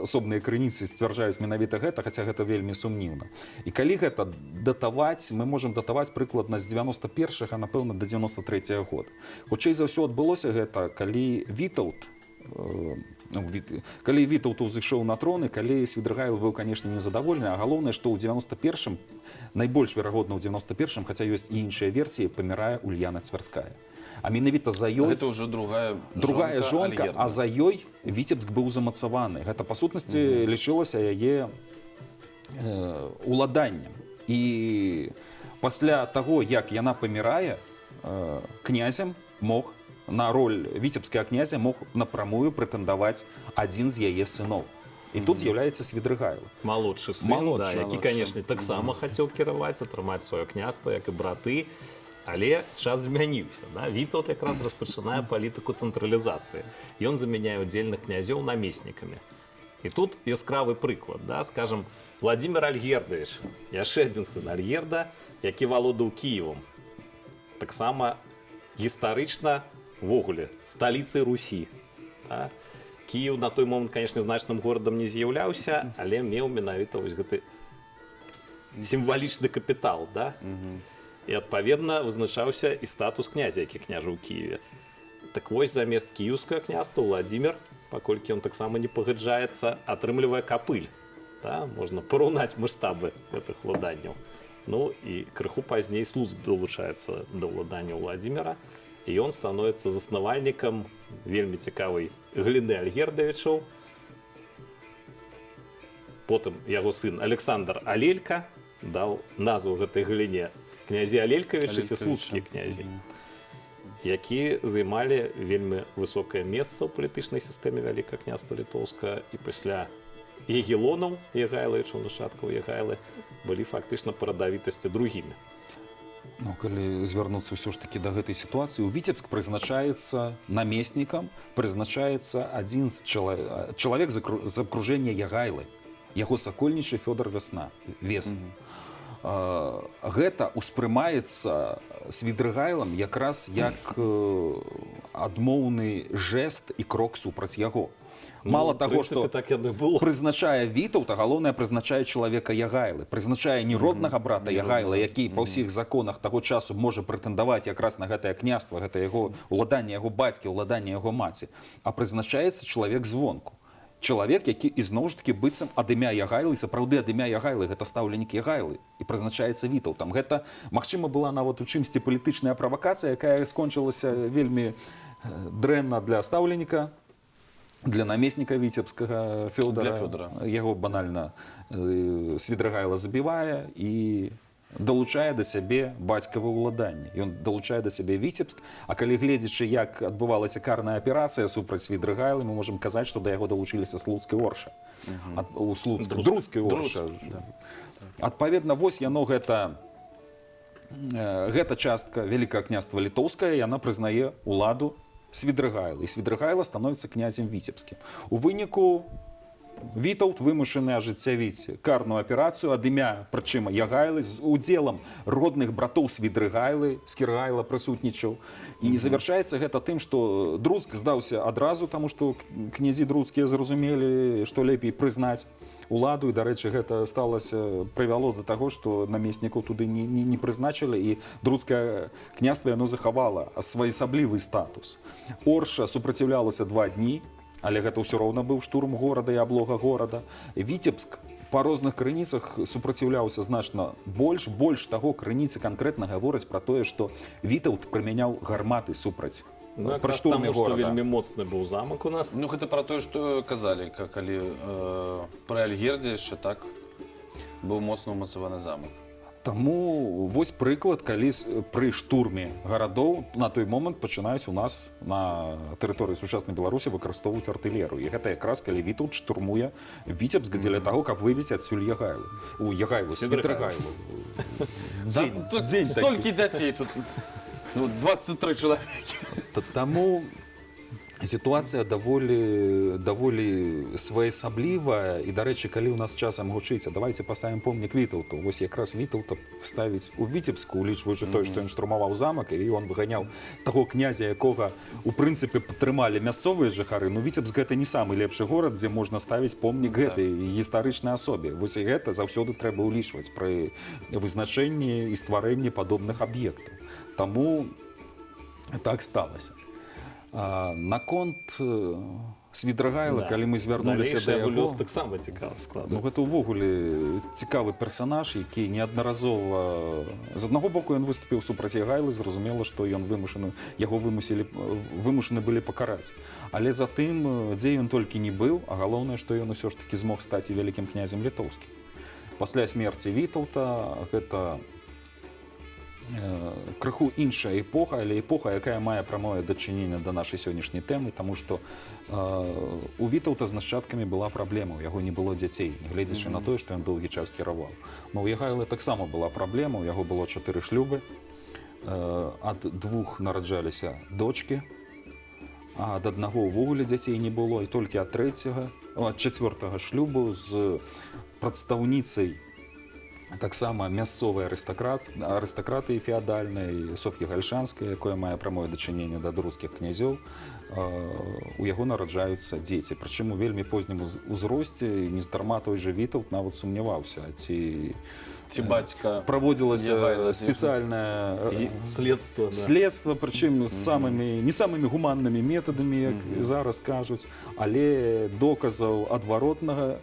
C: асобныя крыніцы сцвярджаюць менавіта гэта, хаця гэта вельмі сумнівна. І калі гэта датаваць, мы можам датаваць прыкладна з 91-га, напэўна, да 93-го года. Хутчэй за ўсё адбылося гэта, калі Вітаўт калі Вітаўт узышоў на трон і калі Свідригайло быў, канешне, незадаволены, а галоўнае, што ў 91-м, найбольш верагодна ў 91-м, хаця ёсць і іншыя версіі, памірае Ульяна Цвярская. А менавіта за ёй
A: Гэта ўжо другая
C: жонка,
A: Альгерда.
C: а за ёй Віцебск быў замацаваны. Гэта, па сутнасці, лічылася яе уладаннем. І пасля таго, як яна памірае, князем мог на роль віцебскага князя мог напрамую прэтэндаваць адзін з яе сыноў. І тут з'яўляецца Свідригайло.
D: Малодшы сын,
C: Малодшы,
D: да, які,
A: малодшы.
D: канешне, таксама хацеў кіраваць, атрымаць сваё княства, як і браты, але час змяніўся. Да? Вітаўт якраз распачынае палітыку цэнтралізацыі. Ён замяняе удзельных князёў намеснікамі. І тут яскравы прыклад, да? Скажам, Владимир Альгердович, яшчэ адзін сын Альгерда, які валодаў Кіевам. Таксама гістарычна ввогуле сталіцай Русі. Да? Кіев на той момант, конечно, значным горадам не з'яўляўся, але меў менавіта вось гэты сімвалічны капітал, да? І адпаведна вызначаўся і статус князя, які княжыў у Кіеве. Так вось замест кіеўскага княства Владимир, паколькі ён таксама не пагаджаецца, атрымлівае Капыль. Да? Можна параўнаць маштабы гэтых уладанняў. Ну і крыху пазней Слуцк далучаецца да ўладання Владимира, і ён становіцца заснавальнікам вельмі цікавай Гліны Альгердавічаў. Потым яго сын Александр Алелька даў назву гэтай гліне князі Алелькавічы ці слуцкія князі, які займалі вельмі высокае месца ў палітычнай сістэме Вялікага княства Літоўскага, і пасля Ягелонаў Ягайлавічаў, нашадкаў Ягайлы, былі фактычна па радавітасці другімі.
C: Ну, калі звярнуцца ўсё ж такі да гэтай сітуацыі, у Віцебск прызначаецца намеснікам, прызначаецца адзін з чалавек з абкружэння Ягайлы, яго сакольнічы Фёдор Весна. Гэта ўспрымаецца Свідригайлам якраз як адмоўны жэст і крок супраць яго. Мало таго, што
D: так яно было.
C: прызначае Вітаўта, галоўнае прызначае чалавека Ягайлы, прызначае не роднага брата Ягайла, які па ўсіх законах таго часу можа прэтэндаваць якраз на гэтае княства, гэта яго уладанне яго бацькі, уладанне яго маці, а прызначаецца чалавек звонку. Чалавек, які ізноў ж такі быццам ад імя Ягайлы, сапраўды ад імя Ягайлы, гэта стаўленік Ягайлы, і прызначаецца Вітаўтам. Гэта, магчыма, была нават у чымсьці палітычная правакацыя, якая скончылася вельмі дрэнна для стаўленіка, для намесніка віцебскага Фёдора. Яго банальна Свідригайло забівае і далучае да сябе бацькава ўладанне. Ён далучае да сябе Віцебск, а калі гледзячы, як адбывалася карная аперацыя супраць Свідригайлы, мы можам казаць, што да яго далучыліся Слуцк і Орша. У Слуцк Друцк і Орша. Адпаведна, вось яно гэта частка Вялікага княства Літоўскае, яна прызнае ўладу Свідригайлы. І Свідригайло становіцца князем віцебскім. У выніку Вітаўт вымушаны ажыццявіць карную аперацыю ад імя, прычым Ягайлы, з удзелам родных братоў Свідригайлы, Скіргайла прысутнічаў. І завяршаецца гэта тым, што Друцк здаўся адразу, таму што князі друцкія зразумелі, што лепей прызнаць уладу, і, дарэчы, гэта прывяло да таго, што намеснікаў туды не прызначылі, і друцкае княства яно захавала своеасаблівы статус. Орша супраціўлялася 2 дні, але гэта ўсё роўна быў штурм горада і аблога горада. Віцебск па розных крыніцах супраціўляўся значна больш. Больш таго, крыніцы канкрэтна гавораць пра тое, што Вітаўт прымяняў гарматы супраць
D: Якраз таму, што вельмі моцны быў замак у нас.
A: Ну, гэта пра тое, што казалі, калі пры Альгердзе яшчэ так быў моцна ўмацаваны замак.
C: Таму вось прыклад, калі пры штурме гарадоў на той момант пачынаюць у нас на тэрыторыі сучаснай Беларусі выкарыстоўваць артылерыю. І гэта якраз калі Вітаўт штурмуе Віцебск дзеля таго, каб выбіць адсюль Свідригайлу.
A: Столькі дзяцей тут. 23 чалавекі.
C: Таму ситуація даволі своєасаблівая. І, до речі, коли у нас часом гучиться, давайте поставимо помник Вітаўту. Ось якраз Вітаўта ставить у Вітебску, улічваючи той, що він штурмував замок, і він виганяв того князя, якого, у принципі, підтримали місцеві жихари. Ну, Вітебск – це не самий лепший город, де можна ставити помник гэтай гістаричній особі. Ось і гэта заўсёды треба улічваць при визначенні і створенні подобних об'єктів. Тому так сталося. Наконт Свідригайла, коли ми звернулися до
D: Дальнейший
C: його,
D: лёс таксама цікаво
C: ну,
D: складається.
C: гэта ўвогуле цікавий персонаж, який неаднаразова, з одного боку, він виступив супроти Ягайли, зрозуміло, що його вимушені були покарати. Але за тим, де він тільки не був, а головне, що він все ж таки змог стати великим князем литовським. Після смерті Вітаўта, гэта крыху іншая епоха, але епоха, яка мае прамое дачыненне да нашай сённяшняй тэмы, таму што у Вітаўта з нашчадкамі была праблема, у яго не было дзяцей, гледзячы на тое, што ён доўгі час кіраваў. Но у Ягайлы таксама была праблема, у яго было 4 шлюбы, ад 2 нараджаліся дочкі, а ад аднаго ўвогуле дзяцей не было, і толькі ад 4-го шлюбу з прадстаўніцай таксама мясцовай арыстакратыі феадальнай Соф'і Гальшанскай, якая мае прамое дачыненне да рускіх князёў, у яго нараджаюцца дзеці. Прычым у вельмі познім узросце, нездарма той жа Вітаўт нават сумняваўся, ці
A: бацька
C: праводзілася спецыяльнае следства, прычым не самымі гуманнымі метадамі, як зараз кажуць, але доказаў адваротнага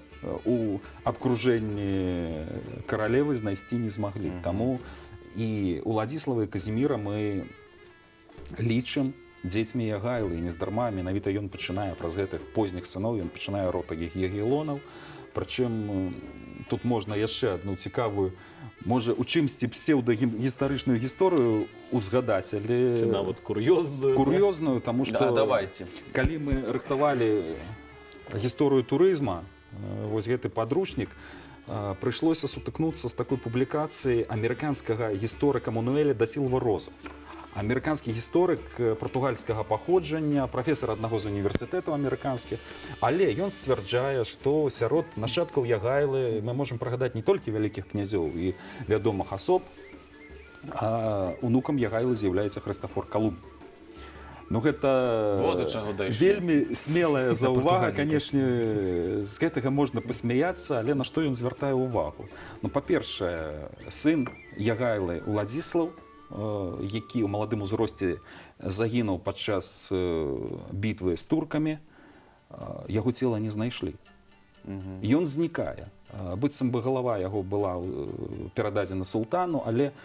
C: у абкружэнні каралевы знайсці не змаглі. Таму і Уладзіслава і Казіміра мы лічым дзецьмі Ягайлы, і нездарма менавіта ён пачынае праз гэтых позніх сыноў, ён пачынае род такіх ягелонаў. Прычым тут можна яшчэ адну цікавую, можа у чымсьці псеўдагістарычную гісторыю узгадаць, але
D: ці нават кур'ёзную,
C: таму што
A: давайте.
C: Калі мы рыхтавалі гісторыю турызма, вось гэты падручнік, прыйшлося сутыкнуцца з такой публікацыяй амерыканскага гісторыка Мануэля да Сілва Роза. Амерыканскі гісторык партугальскага паходжання, прафесар аднаго з універсітэтаў амерыканскіх, але ён сцвярджае, што сярод нашчадкаў Ягайлы мы можам прыгадаць не толькі вялікіх князёў і вядомых асоб, а унукам Ягайлы з'яўляецца Хрыстафор Калумб. Ну, гэта вельмі смелая заўвага, канешне, з гэтага можна пасмяяцца, але на што ён звяртае ўвагу? Ну, па-першае, сын Ягайлы Уладзіслаў, які ў маладым узросце загінуў падчас бітвы з туркамі, яго цела не знайшлі. Ён знікае. Быццам бы галава яго была перададзена султану, але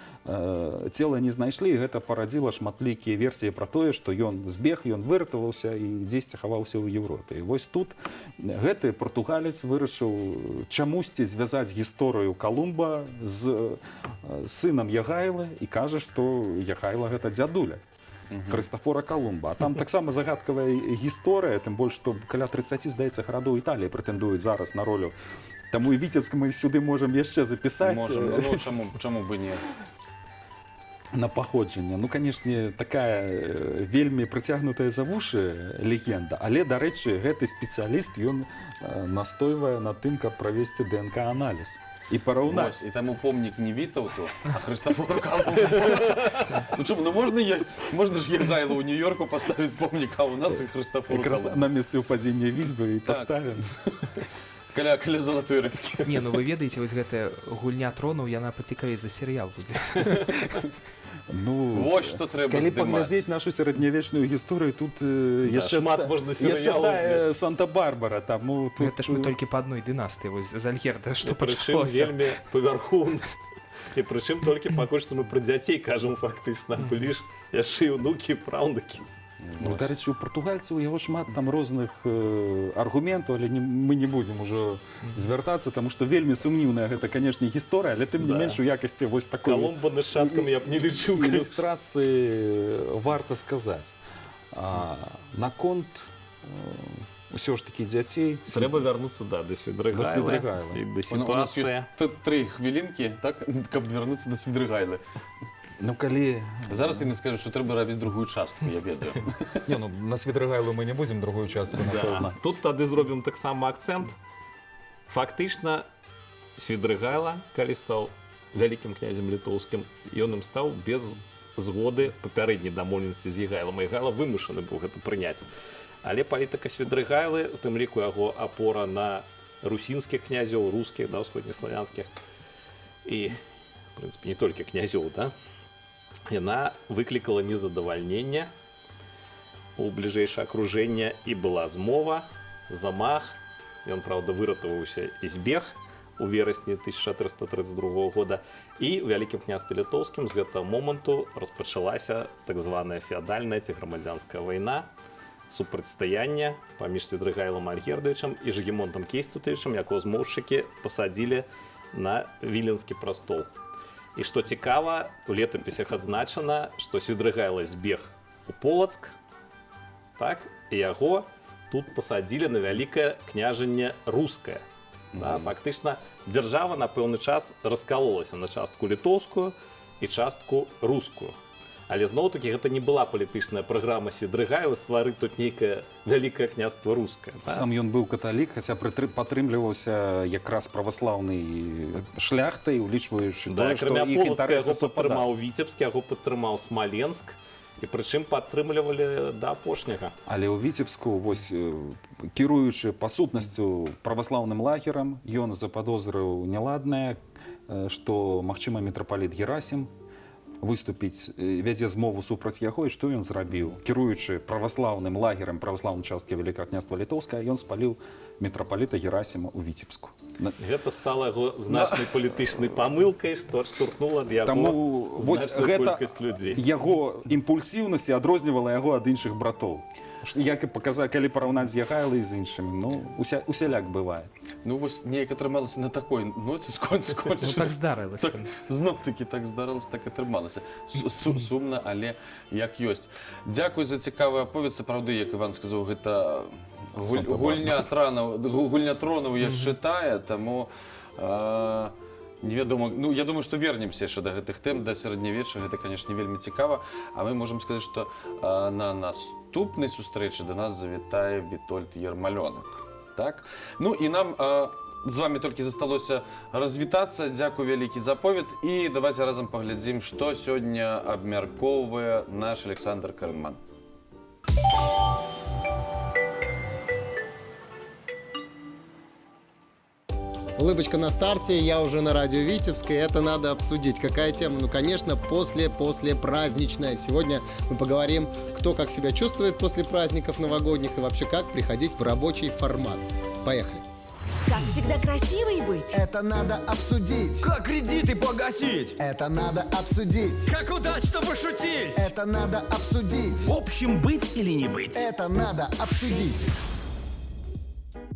C: цела не знайшлі, і гэта парадзіла шматлікія версіі пра тое, што ён збег, ён выратаваўся і дзесьці хаваўся ў Еўропе. І вось тут гэты партугалец вырашыў чамусьці звязаць гісторыю Калумба з сынам Ягайлы і кажа, што Ягайла гэта дзядуля Хрыстафора Калумба. А там таксама загадкавая гісторыя, тым больш, што каля 30, здаецца, гарадоў Італіі прэтэндуюць зараз на ролю. Таму і Віцебск мы сюды можам яшчэ запісаць.
A: Можам, ну чаму бы не?
C: На паходжанне. Ну, канешне, такая вельмі прыцягнутая за вушы легенда, але, дарэчы, гэты спецыяліст, ён настойвае на тым, каб правесці ДНК-аналіз і параўнаць.
A: І таму помнік не Вітаўту, а Хрыстафору Калумбу. Ну чому, ну можна ж Ягайлу ў Нью-Йорку паставіць помнік, а у нас і Хрыстафору Калумбу.
C: На месцы ўпадзення візьбы і паставім.
A: Каля залатой рыбкі.
B: Не, ну вы ведаеце, вось гэтая гульня тронаў, яна пацікавей за серыял будзе.
C: Ну,
A: вось што трэба
C: калі
A: здымаць.
C: паглядзець нашу сярэднявечную гісторыю, тут яшчэ
D: шмат можна серыялаў
C: тая Санта-Барбара. Таму тут...
B: Гэта ж мы толькі па адной дынастыі, вось з Альгерда, што
D: прычым
B: пачалося.
D: вельмі павярху. І прычым толькі пакуль што мы пра дзяцей кажам фактычна, былі ж яшчэ і ўнукі, праўнукі.
C: Ну, дарэчы, у партугальцаў яго шмат там розных аргументаў, але мы не будзем ужо звяртацца, таму што вельмі сумнівная гэта, канешне, гісторыя, але тым не менш у якасці вось такой
D: Калумба нашчадкам я б не лічыў.
C: Ілюстрацыі варта сказаць. Наконт усё ж такі дзяцей...
D: Трэба вярнуцца, да, да Свідригайла і да
A: У нас
D: сітуацыі.
A: ёсць 3 хвілінкі, так, каб вярнуцца да Свідригайла.
C: Ну, калі...
A: Зараз яны скажуць, што трэба рабіць другую частку, я ведаю.
C: Не, ну, на Свідригайлу ми не будемо другую частку, напевно.
D: Тут тады зробім таксама акцэнт. Фактычна Свідригайла, калі стаў вялікім князем літоўскім, ён ім стаў без згоды папярэдняй дамоўленасці з Егайлам. Егайла вымушаны быў гэта прыняць. Але палітыка Свідригайлы, у тым ліку яго апора на русінскіх князёў, рускіх, да, ўсходнеславянскіх, і, в прынцыпе, не толькі князёў, да, яна выклікала незадавальненне у бліжэйшае акружэнне, і была змова, замах. Ён, правда, выратаваўся і збег у верасні 1432 года. І ў Вялікім княстве літоўскім з гэтага моманту распачалася так званая феадальная ці грамадзянская вайна, супрацьстаянне паміж Свідригайлам Альгердавічам і Жыгімонтам Кейстутавічам, якого змоўшчыкі пасадзілі на Віленскі прастол. І што цікава, у летапісах адзначана, што Свідригайла збег у Полацк, так, і яго тут пасадзілі на вялікае княжанне рускае. Да, фактычна дзяржава на пэўны час раскалолася на частку літоўскую і частку рускую. Але зноў-такі гэта не была палітычная праграма Свідригайла стварыць тут нейкае вялікае княства рускае. Да?
C: Сам ён быў каталік, хаця падтрымліваўся якраз праваслаўнай шляхтай, улічваючы
D: Да,
C: тое, што
D: акрамя
C: іх
D: Полацка
C: інтарэсы
D: яго падтрымаў
C: супадалі.
D: Віцебск, яго падтрымаў Смаленск, і прычым падтрымлівалі да апошняга.
C: Але ў Віцебску, вось, кіруючы па сутнасцю праваслаўным лагерам, ён западозрыў няладнае, што, магчыма, мітрапаліт Герасім выступіць, вядзе змову супраць яго, і што ён зрабіў? Кіруючы праваслаўным лагерам праваслаўнай часткі Вялікага княства Літоўскага, ён спаліў мітрапаліта Герасіма ў Віцебску.
D: Гэта стала яго значнай палітычнай памылкай, што адштурхнула ад яго
C: Таму вось
D: значную
C: гэта
D: колькасць людзей.
C: яго імпульсіўнасць адрознівала яго ад іншых братоў. Як і паказаць, калі параўнаць з Ягайлай і з іншымі, ну, усяляк бывае.
A: Ну вось неяк атрымалася на такой ноце
B: Ну,
A: скончыцца.
B: так здарылася.
A: Зноў-такі так здарылася, так атрымалася. Сумна, але як ёсць. Дзякуй за цікавую аповед. Сапраўды, як Іван сказаў, гэта гульня тронаў яшчэ тая, таму невядома. Ну, я думаю, што вернемся яшчэ да гэтых тэм, да сярэднявечча. Гэта, канешне, вельмі цікава. А мы можам сказаць, што на наступнай сустрэчы да нас завітае Вітольд Ермалёнак. Так? Ну і нам з вами толькі засталося развітацца. Дзякуй вялікі за аповед. І давайте разам паглядзім, што сёння абмяркоўвае наш Александр Карыман.
E: Улыбочка на старте, я уже на радио Витебск, и это надо обсудить. Какая тема? Ну, конечно, после праздничная. Сегодня мы поговорим, кто как себя чувствует после праздников новогодних и вообще как приходить в рабочий формат. Поехали.
F: Как всегда красивой быть.
G: Это надо обсудить.
H: Как кредиты погасить?
G: Это надо обсудить.
H: Как удачно пошутить?
G: Это надо обсудить.
H: В общем, быть или не быть?
G: Это надо обсудить.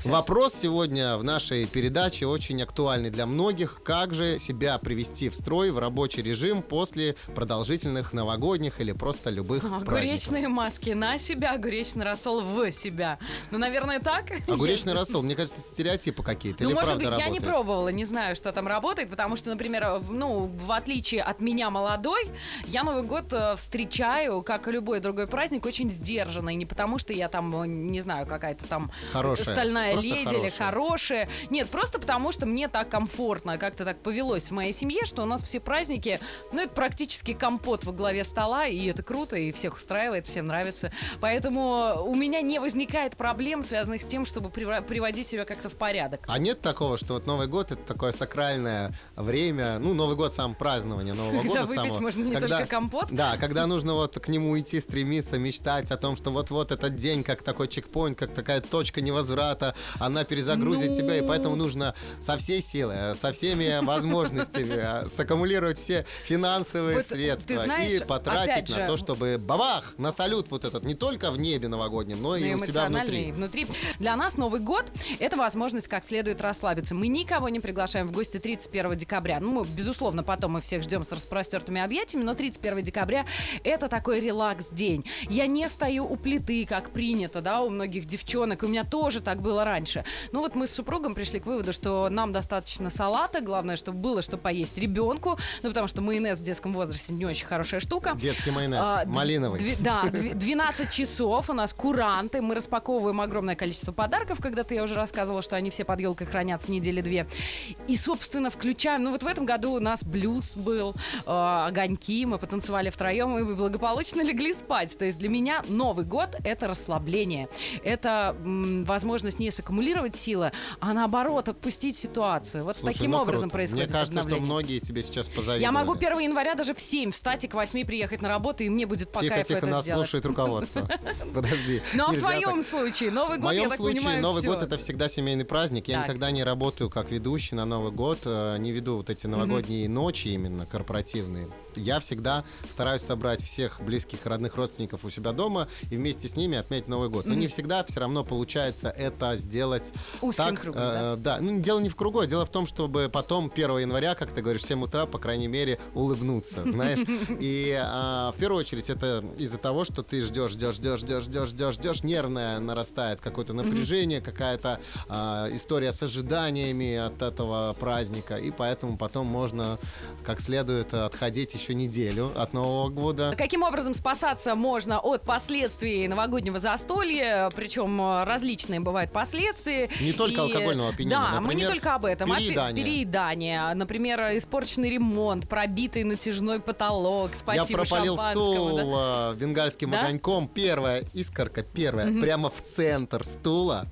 E: Вопрос сегодня в нашей передаче очень актуальный для многих. Как же себя привести в строй, в рабочий режим после продолжительных новогодних или просто любых праздников?
I: Огуречные маски на себя, огуречный рассол в себя. Ну, наверное, так.
E: Огуречный рассол, мне кажется, стереотипы какие-то.
I: Ну,
E: Или
I: может
E: правда
I: быть, я
E: работает?
I: не пробовала, не знаю, что там работает, потому что, например, ну, в отличие от меня молодой, я Новый год встречаю, как и любой другой праздник, очень сдержанно. И не потому, что я там, не знаю, какая-то там
E: Хорошая.
I: стальная
E: Просто
I: леди или хорошая. Нет, просто потому, что мне так комфортно, как-то так повелось в моей семье, что у нас все праздники, ну, это практически компот во главе стола, и это круто, и всех устраивает, всем нравится. Поэтому у меня не возникает проблем, связанных с тем, чтобы приводить себя как-то в порядок.
E: А нет такого, что вот Новый год — это такое сакральное время, ну, Новый год — сам празднование Нового
I: Когда
E: года
I: выпить
E: самого.
I: можно не только компот?
E: Да, когда нужно вот к нему идти, стремиться, мечтать о том, что вот-вот этот день как такой чекпоинт, как такая точка невозврата, она перезагрузит тебя, и поэтому нужно со всей силы, со всеми возможностями саккумулировать все финансовые
I: Вот
E: средства
I: ты знаешь,
E: и потратить
I: опять
E: на
I: же,
E: то, чтобы бабах, на салют вот этот, не только в небе новогоднем, но и у себя
I: эмоциональный
E: внутри.
I: Для нас Новый год — это возможность как следует расслабиться. Мы никого не приглашаем в гости 31 декабря. Ну, безусловно, потом мы всех ждем с распростертыми объятиями, но 31 декабря — это такой релакс-день. Я не стою у плиты, как принято, да, у многих девчонок. И у меня тоже так было. было раньше. Ну вот мы с супругом пришли к выводу, что нам достаточно салата, главное, чтобы было, что поесть ребенку, ну потому что майонез в детском возрасте не очень хорошая штука.
E: Детский майонез, малиновый.
I: 12 часов у нас куранты, мы распаковываем огромное количество подарков, когда-то я уже рассказывала, что они все под елкой хранятся недели 2. И, собственно, включаем, ну вот в этом году у нас блюз был, огоньки, мы потанцевали втроем и благополучно легли спать. То есть для меня Новый год — это расслабление, это возможность не саккумулировать силы, а наоборот отпустить ситуацию. Вот
E: Слушай,
I: таким
E: ну
I: образом
E: круто.
I: происходит
E: Мне кажется, что
I: обновление.
E: многие тебе сейчас позавидовали.
I: Я могу 1 января даже в 7 встать и к 8 приехать на работу, и мне будет по кайфу
E: Тихо,
I: это
E: нас
I: сделать.
E: слушает руководство. Подожди.
I: Ну а в
E: нельзя
I: твоем
E: так.
I: случае Новый
E: В
I: год, я
E: моем
I: так
E: случае
I: понимаю,
E: Новый
I: всё.
E: год — это всегда семейный праздник. Я
I: Так.
E: никогда не работаю как ведущий на Новый год, не веду вот эти новогодние ночи именно корпоративные. Я всегда стараюсь собрать всех близких, родных родственников у себя дома и вместе с ними отметить Новый год. Но не всегда все равно получается это сделать
I: Узким
E: так.
I: кругом, да?
E: Да, ну дело не в кругу, а дело в том, чтобы потом 1 января, как ты говоришь, в 7 утра, по крайней мере, улыбнуться, знаешь. И в первую очередь это из-за того, что ты ждешь, нервное нарастает какое-то напряжение, какая-то история с ожиданиями от этого праздника, и поэтому потом можно как следует отходить еще неделю от Нового года.
I: Каким образом спасаться можно от последствий новогоднего застолья? Причем различные бывают последствия.
E: Не только алкогольного опьянения,
I: Да, мы не
E: например,
I: только об этом.
E: переедание.
I: Переедание. Например, испорченный ремонт, пробитый натяжной потолок.
E: Я
I: Спасибо
E: пропалил
I: шампанскому.
E: стул
I: Да?
E: бенгальским
I: Да?
E: огоньком. Первая искорка, прямо в центр стула.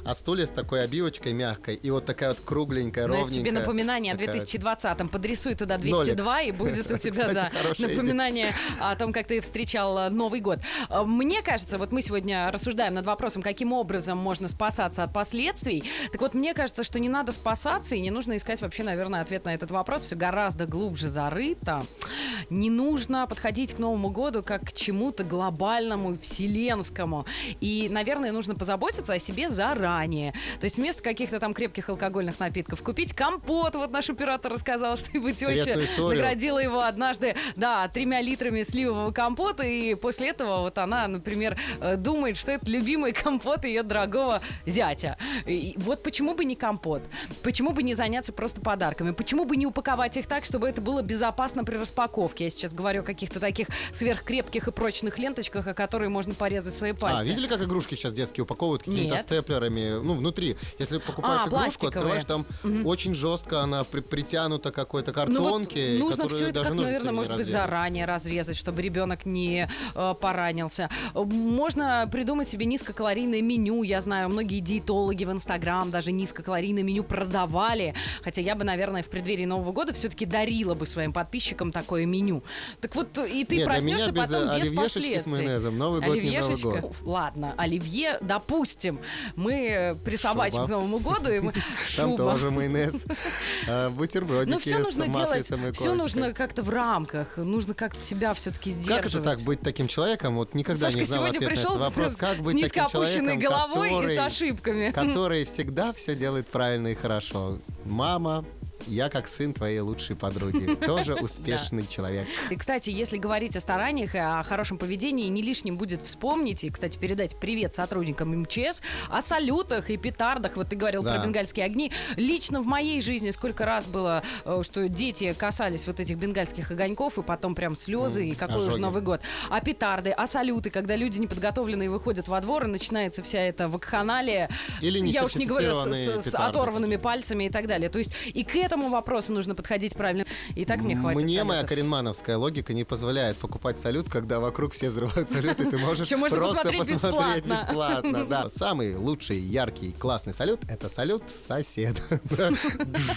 E: А стулья с такой обивочкой мягкой. И вот такая вот кругленькая,
I: Ну, это
E: ровненькая.
I: тебе напоминание о
E: такая
I: 2020-м. Подрисуй туда 202, и будет у тебя,
E: Кстати,
I: да,
E: хорошая
I: напоминание о том, как ты встречал Новый год. Мне кажется, вот мы сегодня рассуждаем над вопросом, каким образом можно спасаться от последствий. Так вот, мне кажется, что не надо спасаться, и не нужно искать вообще, наверное, ответ на этот вопрос. Все гораздо глубже зарыто. Не нужно подходить к Новому году как к чему-то глобальному и вселенскому. И, наверное, нужно позаботиться о себе заранее. То есть вместо каких-то там крепких алкогольных напитков купить компот. Вот наш оператор рассказал, что его теща
E: Интересную историю.
I: наградила его однажды, да, 3 литрами сливового компота, и после этого вот она, например, думает, что это любимый компот ее дорогого зятя. И вот почему бы не компот? Почему бы не заняться просто подарками? Почему бы не упаковать их так, чтобы это было безопасно при распаковке? Я сейчас говорю о каких-то таких сверхкрепких и прочных ленточках, о которые можно порезать свои пальцы.
E: Видели, как игрушки сейчас детские упаковывают какими-то
I: Нет.
E: степлерами? Ну, внутри. Если покупаешь игрушку,
I: пластиковые.
E: открываешь, там очень жестко она притянута какой-то
I: Ну вот
E: картонке,
I: нужно
E: которую
I: все это,
E: даже
I: как,
E: ножницами
I: наверное,
E: не
I: может быть,
E: разрезать.
I: заранее разрезать, чтобы ребенок не поранился. Можно придумать себе низкокалорийное меню. Я знаю, многие диетологи в Инстаграм даже низкокалорийное меню продавали. Хотя я бы, наверное, в преддверии Нового года все-таки дарила бы своим подписчикам такое меню. Так вот, и ты
E: Нет, для
I: проснешься
E: меня без
I: потом без
E: оливьешечки с
I: последствий.
E: майонезом. Новый год не Новый
I: Оливьешечка?
E: год.
I: Ладно, оливье, допустим, мы присобачим
E: Шуба.
I: к Новому году, и мы...
E: Там
I: Шуба.
E: тоже майонез.
I: Ну,
E: Бутербродики
I: все
E: с
I: нужно делать,
E: маслицем и
I: все
E: корочкой.
I: нужно как-то в рамках, нужно как-то себя все-таки сдерживать.
E: Как это так, быть таким человеком? Вот никогда
I: Сашка
E: не знал
I: сегодня
E: ответ на
I: пришел
E: этот вопрос. Как
I: с
E: быть
I: низко
E: таким
I: опущенной
E: человеком,
I: головой и с ошибками.
E: который всегда все делает правильно и хорошо? Мама, я как сын твоей лучшей подруги. Тоже успешный человек.
I: И, кстати, если говорить о стараниях и о хорошем поведении, не лишним будет вспомнить и, кстати, передать привет сотрудникам МЧС о салютах и петардах. Вот ты говорил
E: Да.
I: про бенгальские огни. Лично в моей жизни сколько раз было, что дети касались вот этих бенгальских огоньков, и потом прям слезы, и какой
E: ожоги.
I: уже Новый год. А петарды, а салюты, когда люди неподготовленные выходят во двор, и начинается вся эта вакханалия.
E: Или не
I: Я уж не говорю
E: сертифицированные
I: с
E: петарды
I: оторванными
E: какие-то.
I: пальцами и так далее. То есть и к этому вопросу нужно подходить правильно. И так мне хватит
E: Мне моя
I: салютов.
E: каринмановская логика не позволяет покупать салют, когда вокруг все взрывают салют, и ты можешь
I: Ещё можно
E: просто
I: посмотреть
E: посмотреть
I: бесплатно.
E: бесплатно. Да. Самый лучший, яркий, классный салют — это салют соседа.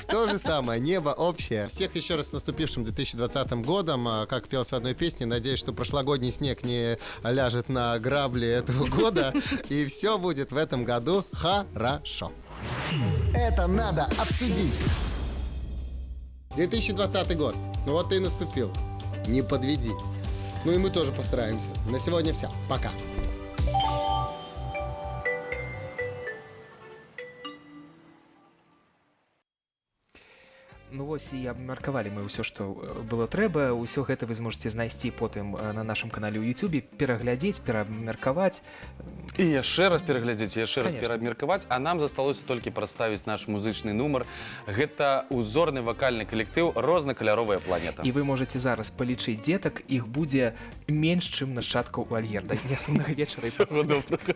E: То же самое, небо общее. Всех еще раз с наступившим 2020 годом. Как пелось в одной песне, надеюсь, что прошлогодний снег не ляжет на грабли этого года, и все будет в этом году хорошо.
G: Это надо обсудить.
E: 2020 год. Ну вот и наступил. Не подведи. Ну и мы тоже постараемся. На сегодня все. Пока.
B: Ну вось і абмеркавалі мы ўсё, што было трэба. Усё гэта вы зможаце знайсці потым на нашым канале ў Ютубе, пераглядзець, пераабмеркаваць.
A: І яшчэ раз пераглядзець, яшчэ раз
B: Конечно.
A: пераабмеркаваць, а нам засталося толькі прадставіць наш музычны нумар. Гэта узорны вакальны калектыў «Рознакаляровая планета».
B: І вы можаце зараз палічыць дзетак, іх будзе менш, чым нашчадкаў у Альгерда. Не сумнага вечара.
A: Всего доброго.